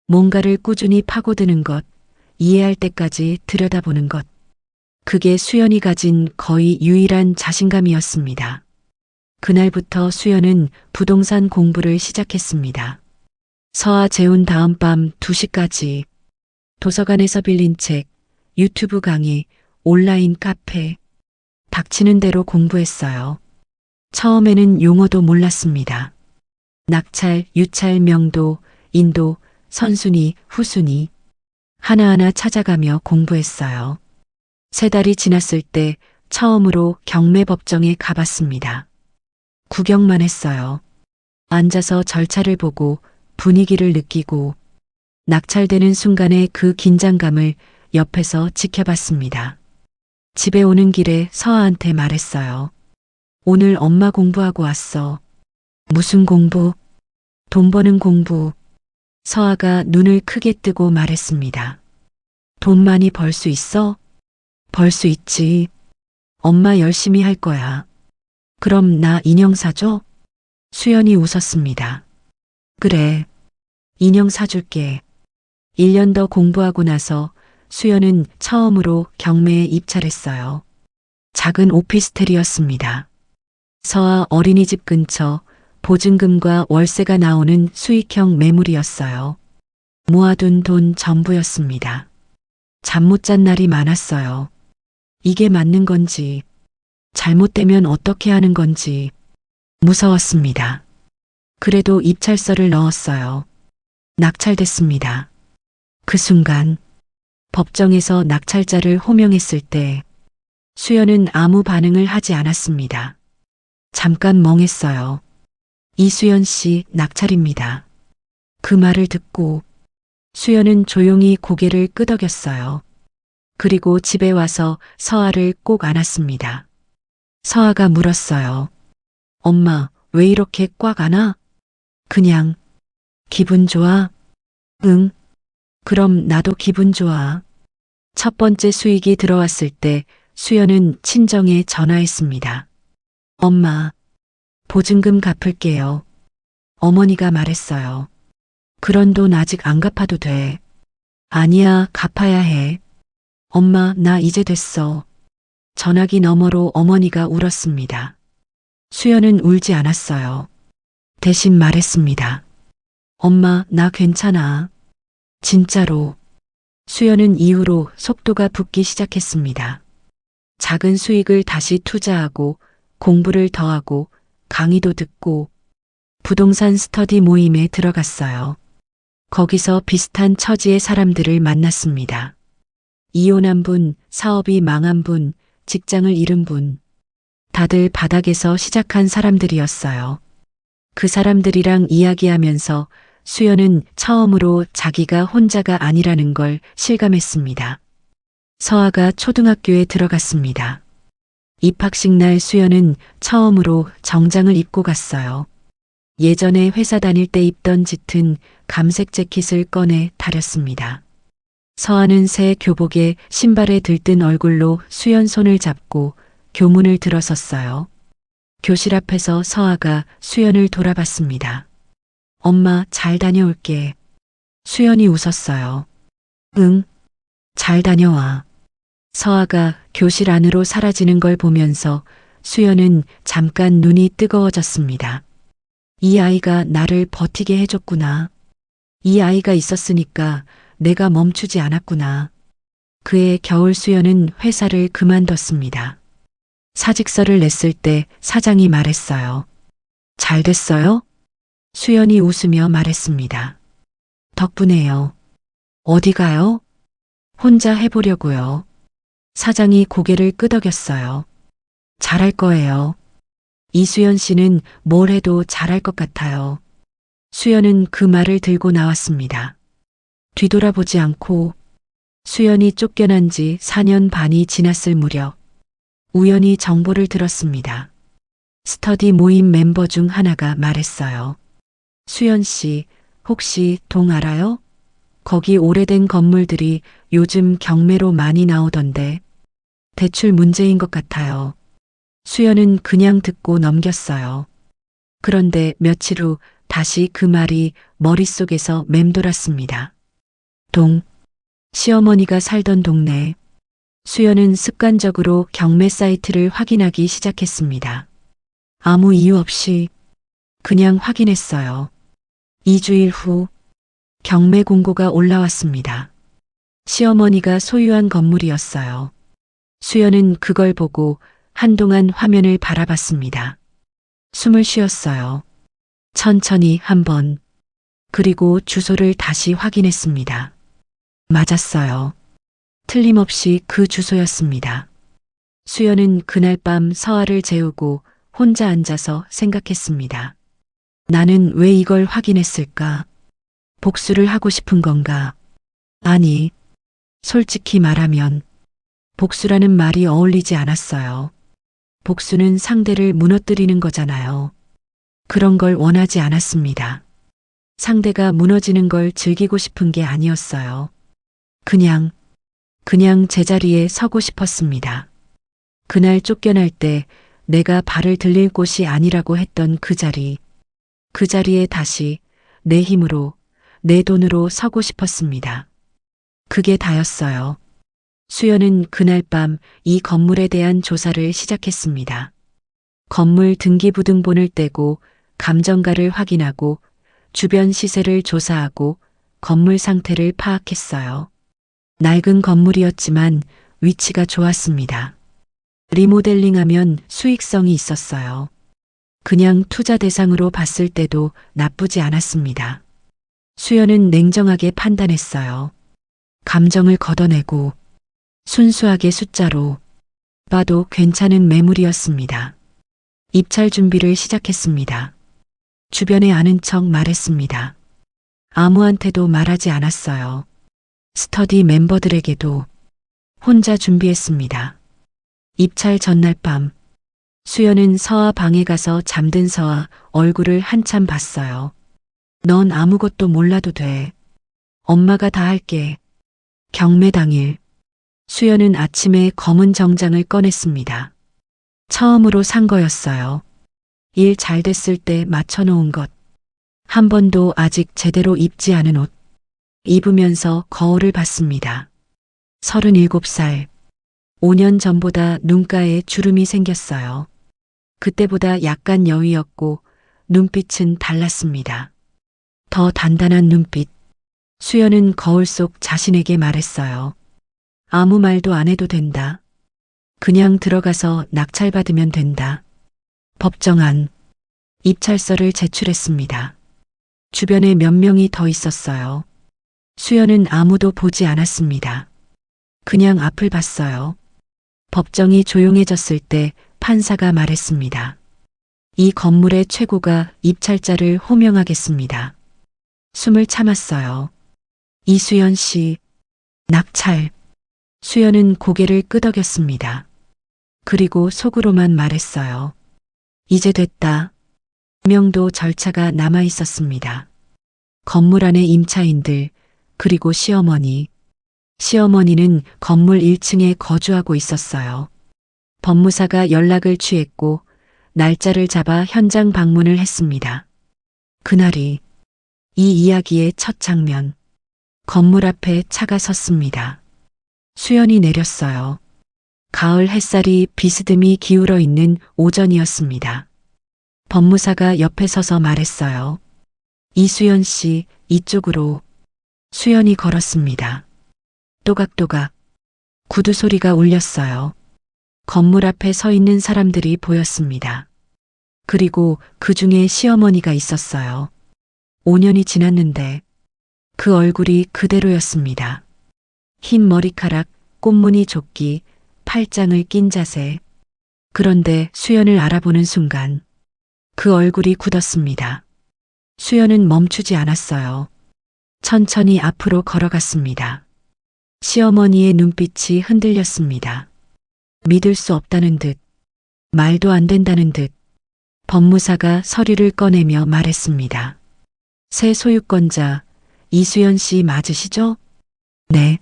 뭔가를 꾸준히 파고드는 것, 이해할 때까지 들여다보는 것. 그게 수연이 가진 거의 유일한 자신감이었습니다. 그날부터 수연은 부동산 공부를 시작했습니다. 서아 재운 다음 밤 2시까지 도서관에서 빌린 책, 유튜브 강의, 온라인 카페, 닥치는 대로 공부했어요. 처음에는 용어도 몰랐습니다. 낙찰, 유찰, 명도, 인도, 선순위, 후순위 하나하나 찾아가며 공부했어요. 3달이 지났을 때 처음으로 경매법정에 가봤습니다. 구경만 했어요. 앉아서 절차를 보고 분위기를 느끼고 낙찰되는 순간의 그 긴장감을 옆에서 지켜봤습니다. 집에 오는 길에 서아한테 말했어요. 오늘 엄마 공부하고 왔어. 무슨 공부? 돈 버는 공부. 서아가 눈을 크게 뜨고 말했습니다. 돈 많이 벌 수 있어? 벌 수 있지. 엄마 열심히 할 거야. 그럼 나 인형 사줘? 수연이 웃었습니다. 그래. 인형 사줄게. 1년 더 공부하고 나서 수연은 처음으로 경매에 입찰했어요. 작은 오피스텔이었습니다. 서아 어린이집 근처 보증금과 월세가 나오는 수익형 매물이었어요. 모아둔 돈 전부였습니다. 잠 못 잔 날이 많았어요. 이게 맞는 건지, 잘못되면 어떻게 하는 건지 무서웠습니다. 그래도 입찰서를 넣었어요. 낙찰됐습니다. 그 순간 법정에서 낙찰자를 호명했을 때 수연은 아무 반응을 하지 않았습니다. 잠깐 멍했어요. 이수연 씨 낙찰입니다. 그 말을 듣고 수연은 조용히 고개를 끄덕였어요. 그리고 집에 와서 서아를 꼭 안았습니다. 서아가 물었어요. 엄마, 왜 이렇게 꽉 안아? 그냥 기분 좋아? 응. 그럼 나도 기분 좋아. 첫 번째 수익이 들어왔을 때 수연은 친정에 전화했습니다. 엄마, 보증금 갚을게요. 어머니가 말했어요. 그런 돈 아직 안 갚아도 돼. 아니야, 갚아야 해. 엄마, 나 이제 됐어. 전화기 너머로 어머니가 울었습니다. 수연은 울지 않았어요. 대신 말했습니다. 엄마, 나 괜찮아. 진짜로. 수연은 이후로 속도가 붙기 시작했습니다. 작은 수익을 다시 투자하고 공부를 더하고 강의도 듣고 부동산 스터디 모임에 들어갔어요. 거기서 비슷한 처지의 사람들을 만났습니다. 이혼한 분, 사업이 망한 분, 직장을 잃은 분. 다들 바닥에서 시작한 사람들이었어요. 그 사람들이랑 이야기하면서 수연은 처음으로 자기가 혼자가 아니라는 걸 실감했습니다. 서아가 초등학교에 들어갔습니다. 입학식 날 수연은 처음으로 정장을 입고 갔어요. 예전에 회사 다닐 때 입던 짙은 감색 재킷을 꺼내 다렸습니다. 서아는 새 교복에 신발에 들뜬 얼굴로 수연 손을 잡고 교문을 들어섰어요. 교실 앞에서 서아가 수연을 돌아봤습니다. 엄마, 잘 다녀올게. 수연이 웃었어요. 응. 잘 다녀와. 서아가 교실 안으로 사라지는 걸 보면서 수연은 잠깐 눈이 뜨거워졌습니다. 이 아이가 나를 버티게 해줬구나. 이 아이가 있었으니까 내가 멈추지 않았구나. 그해 겨울 수연은 회사를 그만뒀습니다. 사직서를 냈을 때 사장이 말했어요. 잘 됐어요? 수연이 웃으며 말했습니다. 덕분에요. 어디 가요? 혼자 해보려고요. 사장이 고개를 끄덕였어요. 잘할 거예요. 이수연 씨는 뭘 해도 잘할 것 같아요. 수연은 그 말을 들고 나왔습니다. 뒤돌아보지 않고 수연이 쫓겨난 지 4년 반이 지났을 무렵 우연히 정보를 들었습니다. 스터디 모임 멤버 중 하나가 말했어요. 수연 씨, 혹시 동 알아요? 거기 오래된 건물들이 요즘 경매로 많이 나오던데 대출 문제인 것 같아요. 수연은 그냥 듣고 넘겼어요. 그런데 며칠 후 다시 그 말이 머릿속에서 맴돌았습니다. 동, 시어머니가 살던 동네. 수연은 습관적으로 경매 사이트를 확인하기 시작했습니다. 아무 이유 없이 그냥 확인했어요. 2주일 후 경매 공고가 올라왔습니다. 시어머니가 소유한 건물이었어요. 수연은 그걸 보고 한동안 화면을 바라봤습니다. 숨을 쉬었어요. 천천히 한 번, 그리고 주소를 다시 확인했습니다. 맞았어요. 틀림없이 그 주소였습니다. 수연은 그날 밤 서아를 재우고 혼자 앉아서 생각했습니다. 나는 왜 이걸 확인했을까? 복수를 하고 싶은 건가? 아니, 솔직히 말하면 복수라는 말이 어울리지 않았어요. 복수는 상대를 무너뜨리는 거잖아요. 그런 걸 원하지 않았습니다. 상대가 무너지는 걸 즐기고 싶은 게 아니었어요. 그냥 제자리에 서고 싶었습니다. 그날 쫓겨날 때 내가 발을 들릴 곳이 아니라고 했던 그 자리에 다시 내 힘으로, 내 돈으로 서고 싶었습니다. 그게 다였어요. 수연은 그날 밤 이 건물에 대한 조사를 시작했습니다. 건물 등기부등본을 떼고 감정가를 확인하고 주변 시세를 조사하고 건물 상태를 파악했어요. 낡은 건물이었지만 위치가 좋았습니다. 리모델링하면 수익성이 있었어요. 그냥 투자 대상으로 봤을 때도 나쁘지 않았습니다. 수연은 냉정하게 판단했어요. 감정을 걷어내고 순수하게 숫자로 봐도 괜찮은 매물이었습니다. 입찰 준비를 시작했습니다. 주변에 아는 척 말했습니다. 아무한테도 말하지 않았어요. 스터디 멤버들에게도 혼자 준비했습니다. 입찰 전날 밤 수연은 서아 방에 가서 잠든 서아 얼굴을 한참 봤어요. 넌 아무것도 몰라도 돼. 엄마가 다 할게. 경매 당일 수연은 아침에 검은 정장을 꺼냈습니다. 처음으로 산 거였어요. 일 잘 됐을 때 맞춰놓은 것. 한 번도 아직 제대로 입지 않은 옷. 입으면서 거울을 봤습니다. 37살. 5년 전보다 눈가에 주름이 생겼어요. 그때보다 약간 여위였고 눈빛은 달랐습니다. 더 단단한 눈빛. 수연은 거울 속 자신에게 말했어요. 아무 말도 안 해도 된다. 그냥 들어가서 낙찰받으면 된다. 법정안. 입찰서를 제출했습니다. 주변에 몇 명이 더 있었어요. 수연은 아무도 보지 않았습니다. 그냥 앞을 봤어요. 법정이 조용해졌을 때 판사가 말했습니다. 이 건물의 최고가 입찰자를 호명하겠습니다. 숨을 참았어요. 이수연 씨, 낙찰. 수연은 고개를 끄덕였습니다. 그리고 속으로만 말했어요. 이제 됐다. 명도 절차가 남아 있었습니다. 건물 안의 임차인들, 그리고 시어머니. 시어머니는 건물 1층에 거주하고 있었어요. 법무사가 연락을 취했고 날짜를 잡아 현장 방문을 했습니다. 그날이 이 이야기의 첫 장면. 건물 앞에 차가 섰습니다. 수연이 내렸어요. 가을 햇살이 비스듬히 기울어 있는 오전이었습니다. 법무사가 옆에 서서 말했어요. 이수연 씨, 이쪽으로. 수연이 걸었습니다. 또각또각 구두 소리가 울렸어요. 건물 앞에 서 있는 사람들이 보였습니다. 그리고 그 중에 시어머니가 있었어요. 5년이 지났는데 그 얼굴이 그대로였습니다. 흰 머리카락, 꽃무늬 조끼, 팔짱을 낀 자세. 그런데 수연을 알아보는 순간 그 얼굴이 굳었습니다. 수연은 멈추지 않았어요. 천천히 앞으로 걸어갔습니다. 시어머니의 눈빛이 흔들렸습니다. 믿을 수 없다는 듯, 말도 안 된다는 듯. 법무사가 서류를 꺼내며 말했습니다. 새 소유권자 이수연 씨 맞으시죠? 네.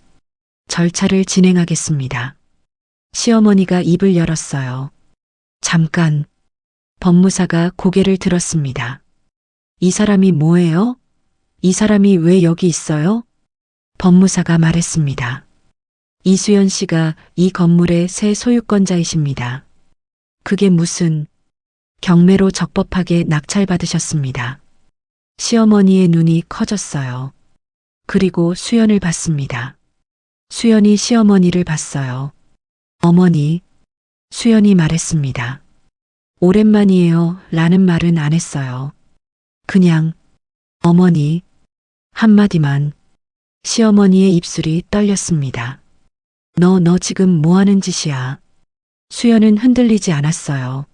절차를 진행하겠습니다. 시어머니가 입을 열었어요. 잠깐. 법무사가 고개를 들었습니다. 이 사람이 뭐예요? 이 사람이 왜 여기 있어요? 법무사가 말했습니다. 이수연 씨가 이 건물의 새 소유권자이십니다. 그게 무슨 경매로 적법하게 낙찰받으셨습니다. 시어머니의 눈이 커졌어요. 그리고 수연을 봤습니다. 수연이 시어머니를 봤어요. 어머니, 수연이 말했습니다. 오랜만이에요 라는 말은 안 했어요. 그냥 어머니 한마디만. 시어머니의 입술이 떨렸습니다. 너 지금 뭐 하는 짓이야? 수연은 흔들리지 않았어요.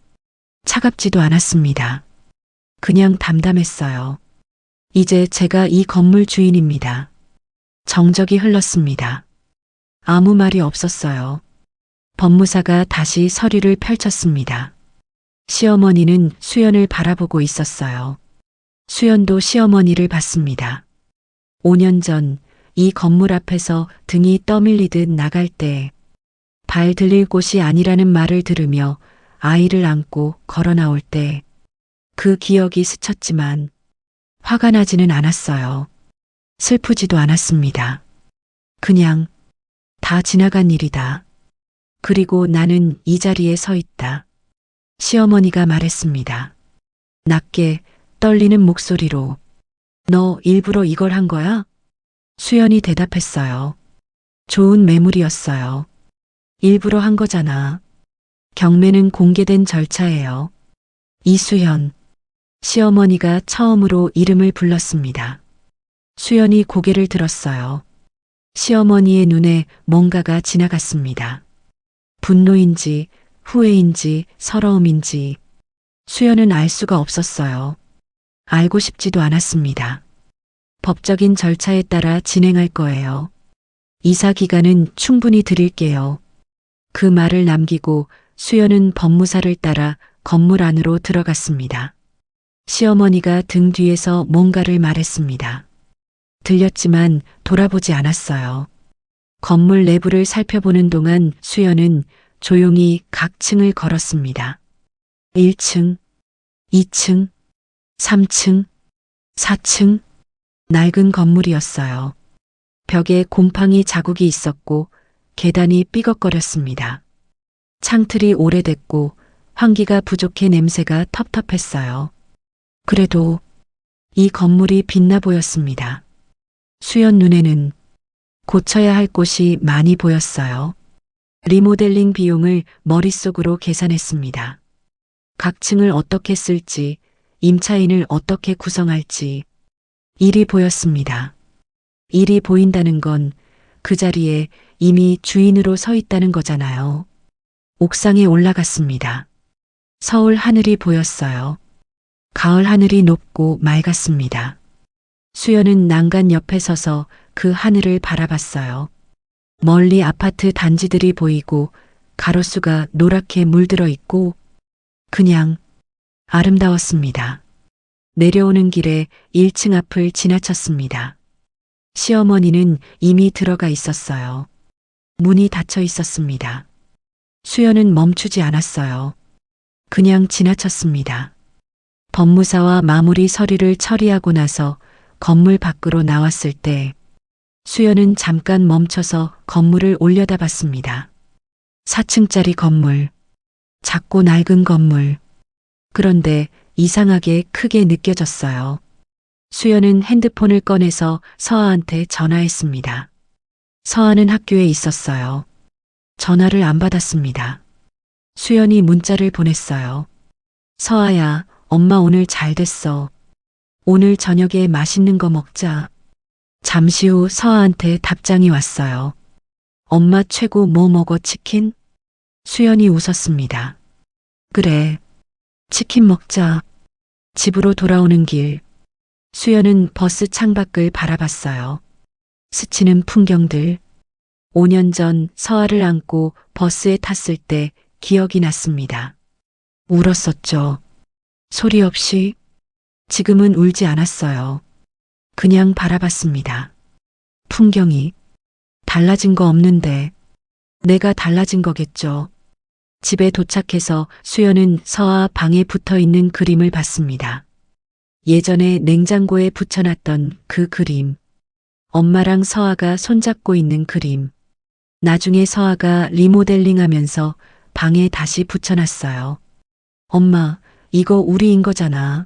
차갑지도 않았습니다. 그냥 담담했어요. 이제 제가 이 건물 주인입니다. 정적이 흘렀습니다. 아무 말이 없었어요. 법무사가 다시 서류를 펼쳤습니다. 시어머니는 수연을 바라보고 있었어요. 수연도 시어머니를 봤습니다. 5년 전 이 건물 앞에서 등이 떠밀리듯 나갈 때 발 들릴 곳이 아니라는 말을 들으며 아이를 안고 걸어 나올 때 그 기억이 스쳤지만 화가 나지는 않았어요. 슬프지도 않았습니다. 그냥 다 지나간 일이다. 그리고 나는 이 자리에 서 있다. 시어머니가 말했습니다. 낮게 떨리는 목소리로 너 일부러 이걸 한 거야? 수연이 대답했어요. 좋은 매물이었어요. 일부러 한 거잖아. 경매는 공개된 절차예요. 이수연. 시어머니가 처음으로 이름을 불렀습니다. 수연이 고개를 들었어요. 시어머니의 눈에 뭔가가 지나갔습니다. 분노인지 후회인지 서러움인지 수연은 알 수가 없었어요. 알고 싶지도 않았습니다. 법적인 절차에 따라 진행할 거예요. 이사 기간은 충분히 드릴게요. 그 말을 남기고 수연은 법무사를 따라 건물 안으로 들어갔습니다. 시어머니가 등 뒤에서 뭔가를 말했습니다. 들렸지만 돌아보지 않았어요. 건물 내부를 살펴보는 동안 수연은 조용히 각 층을 걸었습니다. 1층, 2층, 3층, 4층. 낡은 건물이었어요. 벽에 곰팡이 자국이 있었고 계단이 삐걱거렸습니다. 창틀이 오래됐고 환기가 부족해 냄새가 텁텁했어요. 그래도 이 건물이 빛나 보였습니다. 수연 눈에는 고쳐야 할 곳이 많이 보였어요. 리모델링 비용을 머릿속으로 계산했습니다. 각 층을 어떻게 쓸지, 임차인을 어떻게 구성할지, 일이 보였습니다. 일이 보인다는 건 그 자리에 이미 주인으로 서 있다는 거잖아요. 옥상에 올라갔습니다. 서울 하늘이 보였어요. 가을 하늘이 높고 맑았습니다. 수연은 난간 옆에 서서 그 하늘을 바라봤어요. 멀리 아파트 단지들이 보이고 가로수가 노랗게 물들어 있고 그냥 아름다웠습니다. 내려오는 길에 1층 앞을 지나쳤습니다. 시어머니는 이미 들어가 있었어요. 문이 닫혀 있었습니다. 수연은 멈추지 않았어요. 그냥 지나쳤습니다. 법무사와 마무리 서류를 처리하고 나서 건물 밖으로 나왔을 때 수연은 잠깐 멈춰서 건물을 올려다봤습니다. 4층짜리 건물. 작고 낡은 건물. 그런데 이상하게 크게 느껴졌어요. 수연은 핸드폰을 꺼내서 서아한테 전화했습니다. 서아는 학교에 있었어요. 전화를 안 받았습니다. 수연이 문자를 보냈어요. 서아야, 엄마 오늘 잘 됐어. 오늘 저녁에 맛있는 거 먹자. 잠시 후 서아한테 답장이 왔어요. 엄마 최고 뭐 먹어 치킨? 수연이 웃었습니다. 그래. 치킨 먹자. 집으로 돌아오는 길. 수연은 버스 창밖을 바라봤어요. 스치는 풍경들. 5년 전 서아를 안고 버스에 탔을 때 기억이 났습니다. 울었었죠. 소리 없이. 지금은 울지 않았어요. 그냥 바라봤습니다. 풍경이. 달라진 거 없는데 내가 달라진 거겠죠. 집에 도착해서 수연은 서아 방에 붙어 있는 그림을 봤습니다. 예전에 냉장고에 붙여놨던 그 그림. 엄마랑 서아가 손잡고 있는 그림. 나중에 서아가 리모델링 하면서 방에 다시 붙여놨어요. 엄마, 이거 우리인 거잖아.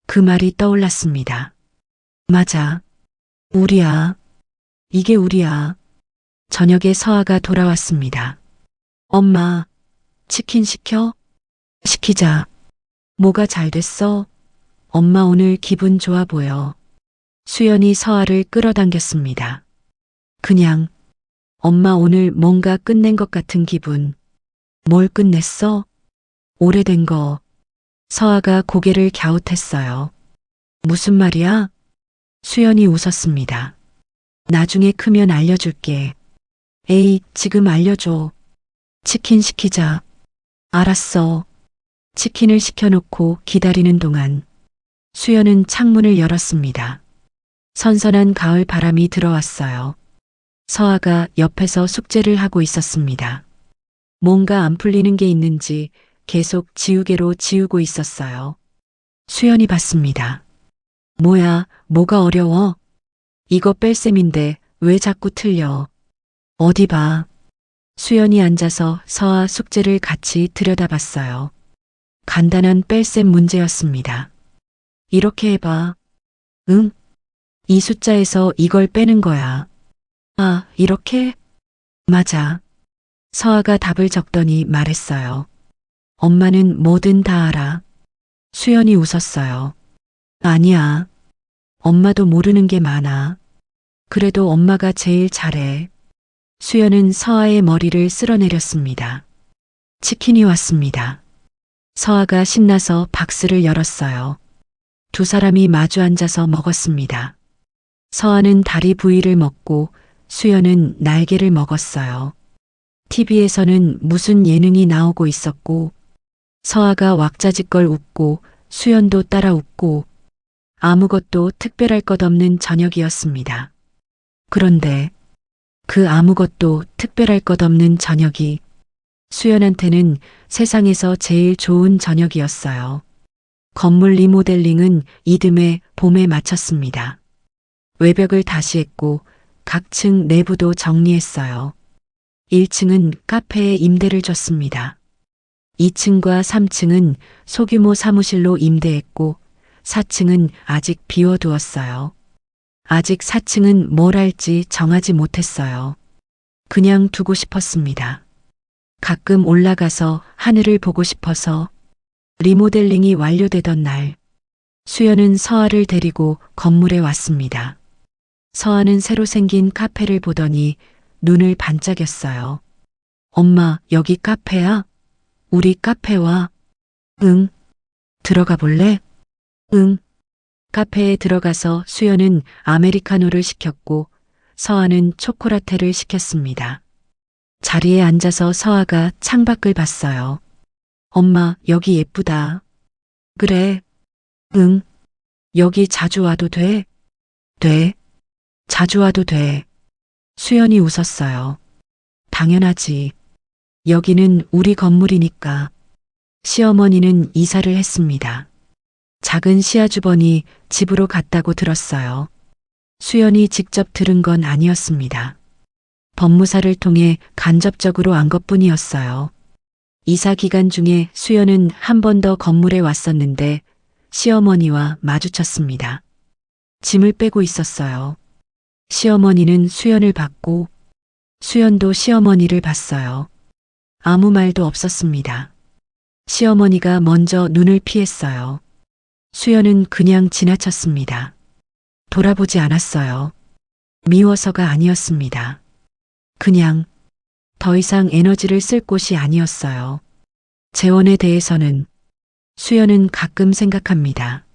그 말이 떠올랐습니다. 맞아. 우리야. 이게 우리야. 저녁에 서아가 돌아왔습니다. 엄마, 치킨 시켜? 시키자. 뭐가 잘 됐어? 엄마 오늘 기분 좋아 보여. 수연이 서아를 끌어당겼습니다. 그냥, 엄마 오늘 뭔가 끝낸 것 같은 기분. 뭘 끝냈어? 오래된 거. 서아가 고개를 갸웃했어요. 무슨 말이야? 수연이 웃었습니다. 나중에 크면 알려줄게. 에이, 지금 알려줘. 치킨 시키자. 알았어. 치킨을 시켜놓고 기다리는 동안 수연은 창문을 열었습니다. 선선한 가을 바람이 들어왔어요. 서아가 옆에서 숙제를 하고 있었습니다. 뭔가 안 풀리는 게 있는지 계속 지우개로 지우고 있었어요. 수연이 봤습니다. 뭐야, 뭐가 어려워? 이거 뺄셈인데 왜 자꾸 틀려? 어디 봐. 수연이 앉아서 서아 숙제를 같이 들여다봤어요. 간단한 뺄셈 문제였습니다. 이렇게 해봐. 응? 이 숫자에서 이걸 빼는 거야. 아, 이렇게? 맞아. 서아가 답을 적더니 말했어요. 엄마는 뭐든 다 알아. 수연이 웃었어요. 아니야. 엄마도 모르는 게 많아. 그래도 엄마가 제일 잘해. 수연은 서아의 머리를 쓸어내렸습니다. 치킨이 왔습니다. 서아가 신나서 박스를 열었어요. 두 사람이 마주 앉아서 먹었습니다. 서아는 다리 부위를 먹고 수연은 날개를 먹었어요. TV에서는 무슨 예능이 나오고 있었고 서아가 왁자지껄 웃고 수연도 따라 웃고 아무것도 특별할 것 없는 저녁이었습니다. 그런데 그 아무것도 특별할 것 없는 저녁이 수연한테는 세상에서 제일 좋은 저녁이었어요. 건물 리모델링은 이듬해 봄에 마쳤습니다. 외벽을 다시 했고 각 층 내부도 정리했어요. 1층은 카페에 임대를 줬습니다. 2층과 3층은 소규모 사무실로 임대했고 4층은 아직 비워두었어요. 아직 4층은 뭘 할지 정하지 못했어요. 그냥 두고 싶었습니다. 가끔 올라가서 하늘을 보고 싶어서. 리모델링이 완료되던 날, 수연은 서아를 데리고 건물에 왔습니다. 서아는 새로 생긴 카페를 보더니 눈을 반짝였어요. 엄마, 여기 카페야? 우리 카페 와. 응. 들어가 볼래? 응. 카페에 들어가서 수연은 아메리카노를 시켰고 서아는 초코라테를 시켰습니다. 자리에 앉아서 서아가 창밖을 봤어요. 엄마, 여기 예쁘다. 그래. 응. 여기 자주 와도 돼? 돼. 자주 와도 돼. 수연이 웃었어요. 당연하지. 여기는 우리 건물이니까. 시어머니는 이사를 했습니다. 작은 시아주번이 집으로 갔다고 들었어요. 수연이 직접 들은 건 아니었습니다. 법무사를 통해 간접적으로 안 것뿐이었어요. 이사 기간 중에 수연은 한 번 더 건물에 왔었는데 시어머니와 마주쳤습니다. 짐을 빼고 있었어요. 시어머니는 수연을 봤고 수연도 시어머니를 봤어요. 아무 말도 없었습니다. 시어머니가 먼저 눈을 피했어요. 수연은 그냥 지나쳤습니다. 돌아보지 않았어요. 미워서가 아니었습니다. 그냥 더 이상 에너지를 쓸 곳이 아니었어요. 재원에 대해서는 수연은 가끔 생각합니다.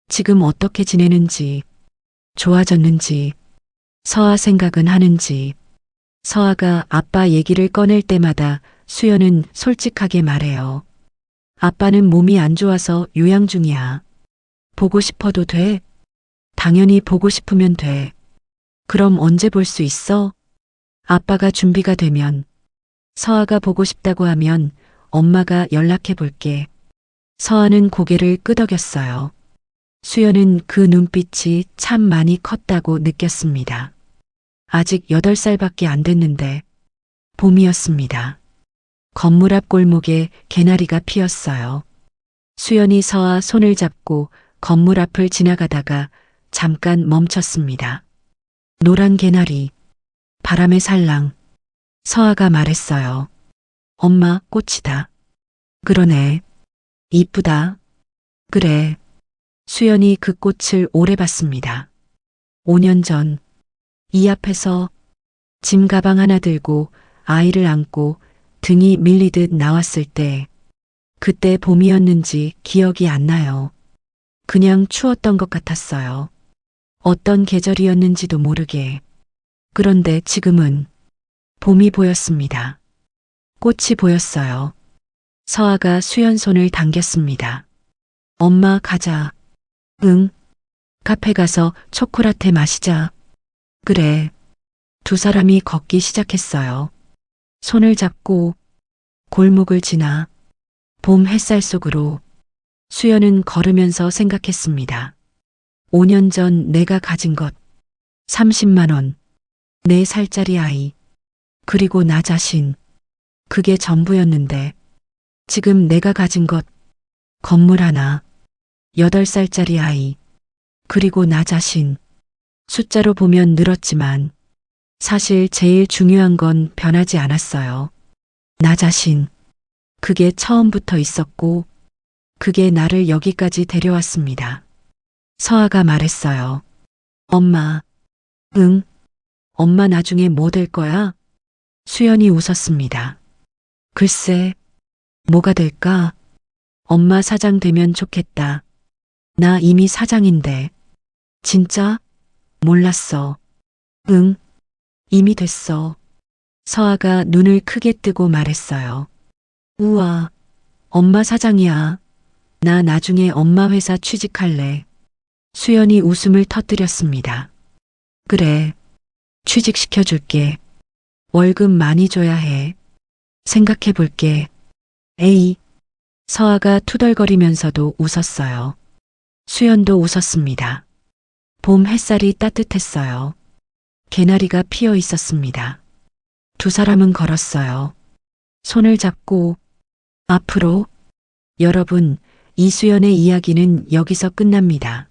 지금 어떻게 지내는지, 좋아졌는지, 서아 생각은 하는지. 서아가 아빠 얘기를 꺼낼 때마다 수연은 솔직하게 말해요. 아빠는 몸이 안 좋아서 요양 중이야. 보고 싶어도 돼? 당연히 보고 싶으면 돼. 그럼 언제 볼 수 있어? 아빠가 준비가 되면. 서아가 보고 싶다고 하면 엄마가 연락해 볼게. 서아는 고개를 끄덕였어요. 수연은 그 눈빛이 참 많이 컸다고 느꼈습니다. 아직 8살밖에 안 됐는데 봄이었습니다. 건물 앞 골목에 개나리가 피었어요. 수연이 서아 손을 잡고 건물 앞을 지나가다가 잠깐 멈췄습니다. 노란 개나리, 바람의 살랑. 서아가 말했어요. 엄마, 꽃이다. 그러네. 이쁘다. 그래. 수연이 그 꽃을 오래 봤습니다. 5년 전, 이 앞에서 짐 가방 하나 들고 아이를 안고 등이 밀리듯 나왔을 때, 그때 봄이었는지 기억이 안 나요. 그냥 추웠던 것 같았어요. 어떤 계절이었는지도 모르게. 그런데 지금은 봄이 보였습니다. 꽃이 보였어요. 서아가 수연 손을 당겼습니다. 엄마 가자. 응. 카페 가서 초콜라테 마시자. 그래. 두 사람이 걷기 시작했어요. 손을 잡고 골목을 지나 봄 햇살 속으로. 수연은 걸으면서 생각했습니다. 5년 전 내가 가진 것. 30만 원. 4살짜리 아이. 그리고 나 자신. 그게 전부였는데 지금 내가 가진 것. 건물 하나. 8살짜리 아이. 그리고 나 자신. 숫자로 보면 늘었지만 사실 제일 중요한 건 변하지 않았어요. 나 자신. 그게 처음부터 있었고 그게 나를 여기까지 데려왔습니다. 서아가 말했어요. 엄마. 응. 엄마 나중에 뭐 될 거야? 수연이 웃었습니다. 글쎄, 뭐가 될까? 엄마 사장 되면 좋겠다. 나 이미 사장인데. 진짜? 몰랐어. 응. 이미 됐어. 서아가 눈을 크게 뜨고 말했어요. 우와, 엄마 사장이야. 나 나중에 엄마 회사 취직할래. 수연이 웃음을 터뜨렸습니다. 그래, 취직시켜줄게. 월급 많이 줘야 해. 생각해 볼게. 에이. 서아가 투덜거리면서도 웃었어요. 수연도 웃었습니다. 봄 햇살이 따뜻했어요. 개나리가 피어 있었습니다. 두 사람은 걸었어요. 손을 잡고 앞으로. 여러분, 이수연의 이야기는 여기서 끝납니다.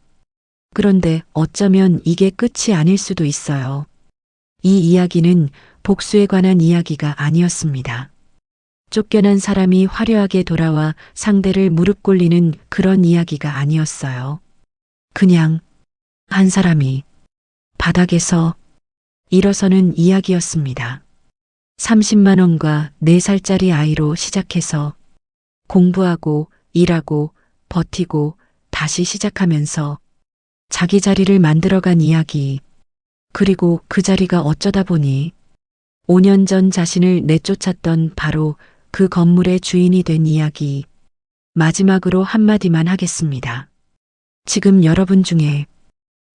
그런데 어쩌면 이게 끝이 아닐 수도 있어요. 이 이야기는 복수에 관한 이야기가 아니었습니다. 쫓겨난 사람이 화려하게 돌아와 상대를 무릎 꿇리는 그런 이야기가 아니었어요. 그냥 한 사람이 바닥에서 일어서는 이야기였습니다. 30만 원과 4살짜리 아이로 시작해서 공부하고 일하고 버티고 다시 시작하면서 자기 자리를 만들어간 이야기. 그리고 그 자리가 어쩌다 보니 5년 전 자신을 내쫓았던 바로 그 건물의 주인이 된 이야기. 마지막으로 한마디만 하겠습니다. 지금 여러분 중에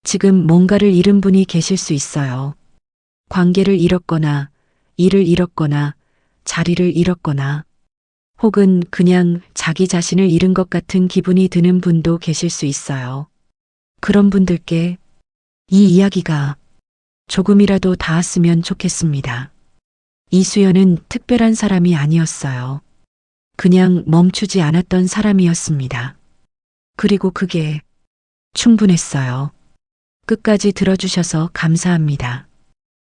지금 뭔가를 잃은 분이 계실 수 있어요. 관계를 잃었거나 일을 잃었거나 자리를 잃었거나 혹은 그냥 자기 자신을 잃은 것 같은 기분이 드는 분도 계실 수 있어요. 그런 분들께 이 이야기가 조금이라도 닿았으면 좋겠습니다. 이수연은 특별한 사람이 아니었어요. 그냥 멈추지 않았던 사람이었습니다. 그리고 그게 충분했어요. 끝까지 들어주셔서 감사합니다.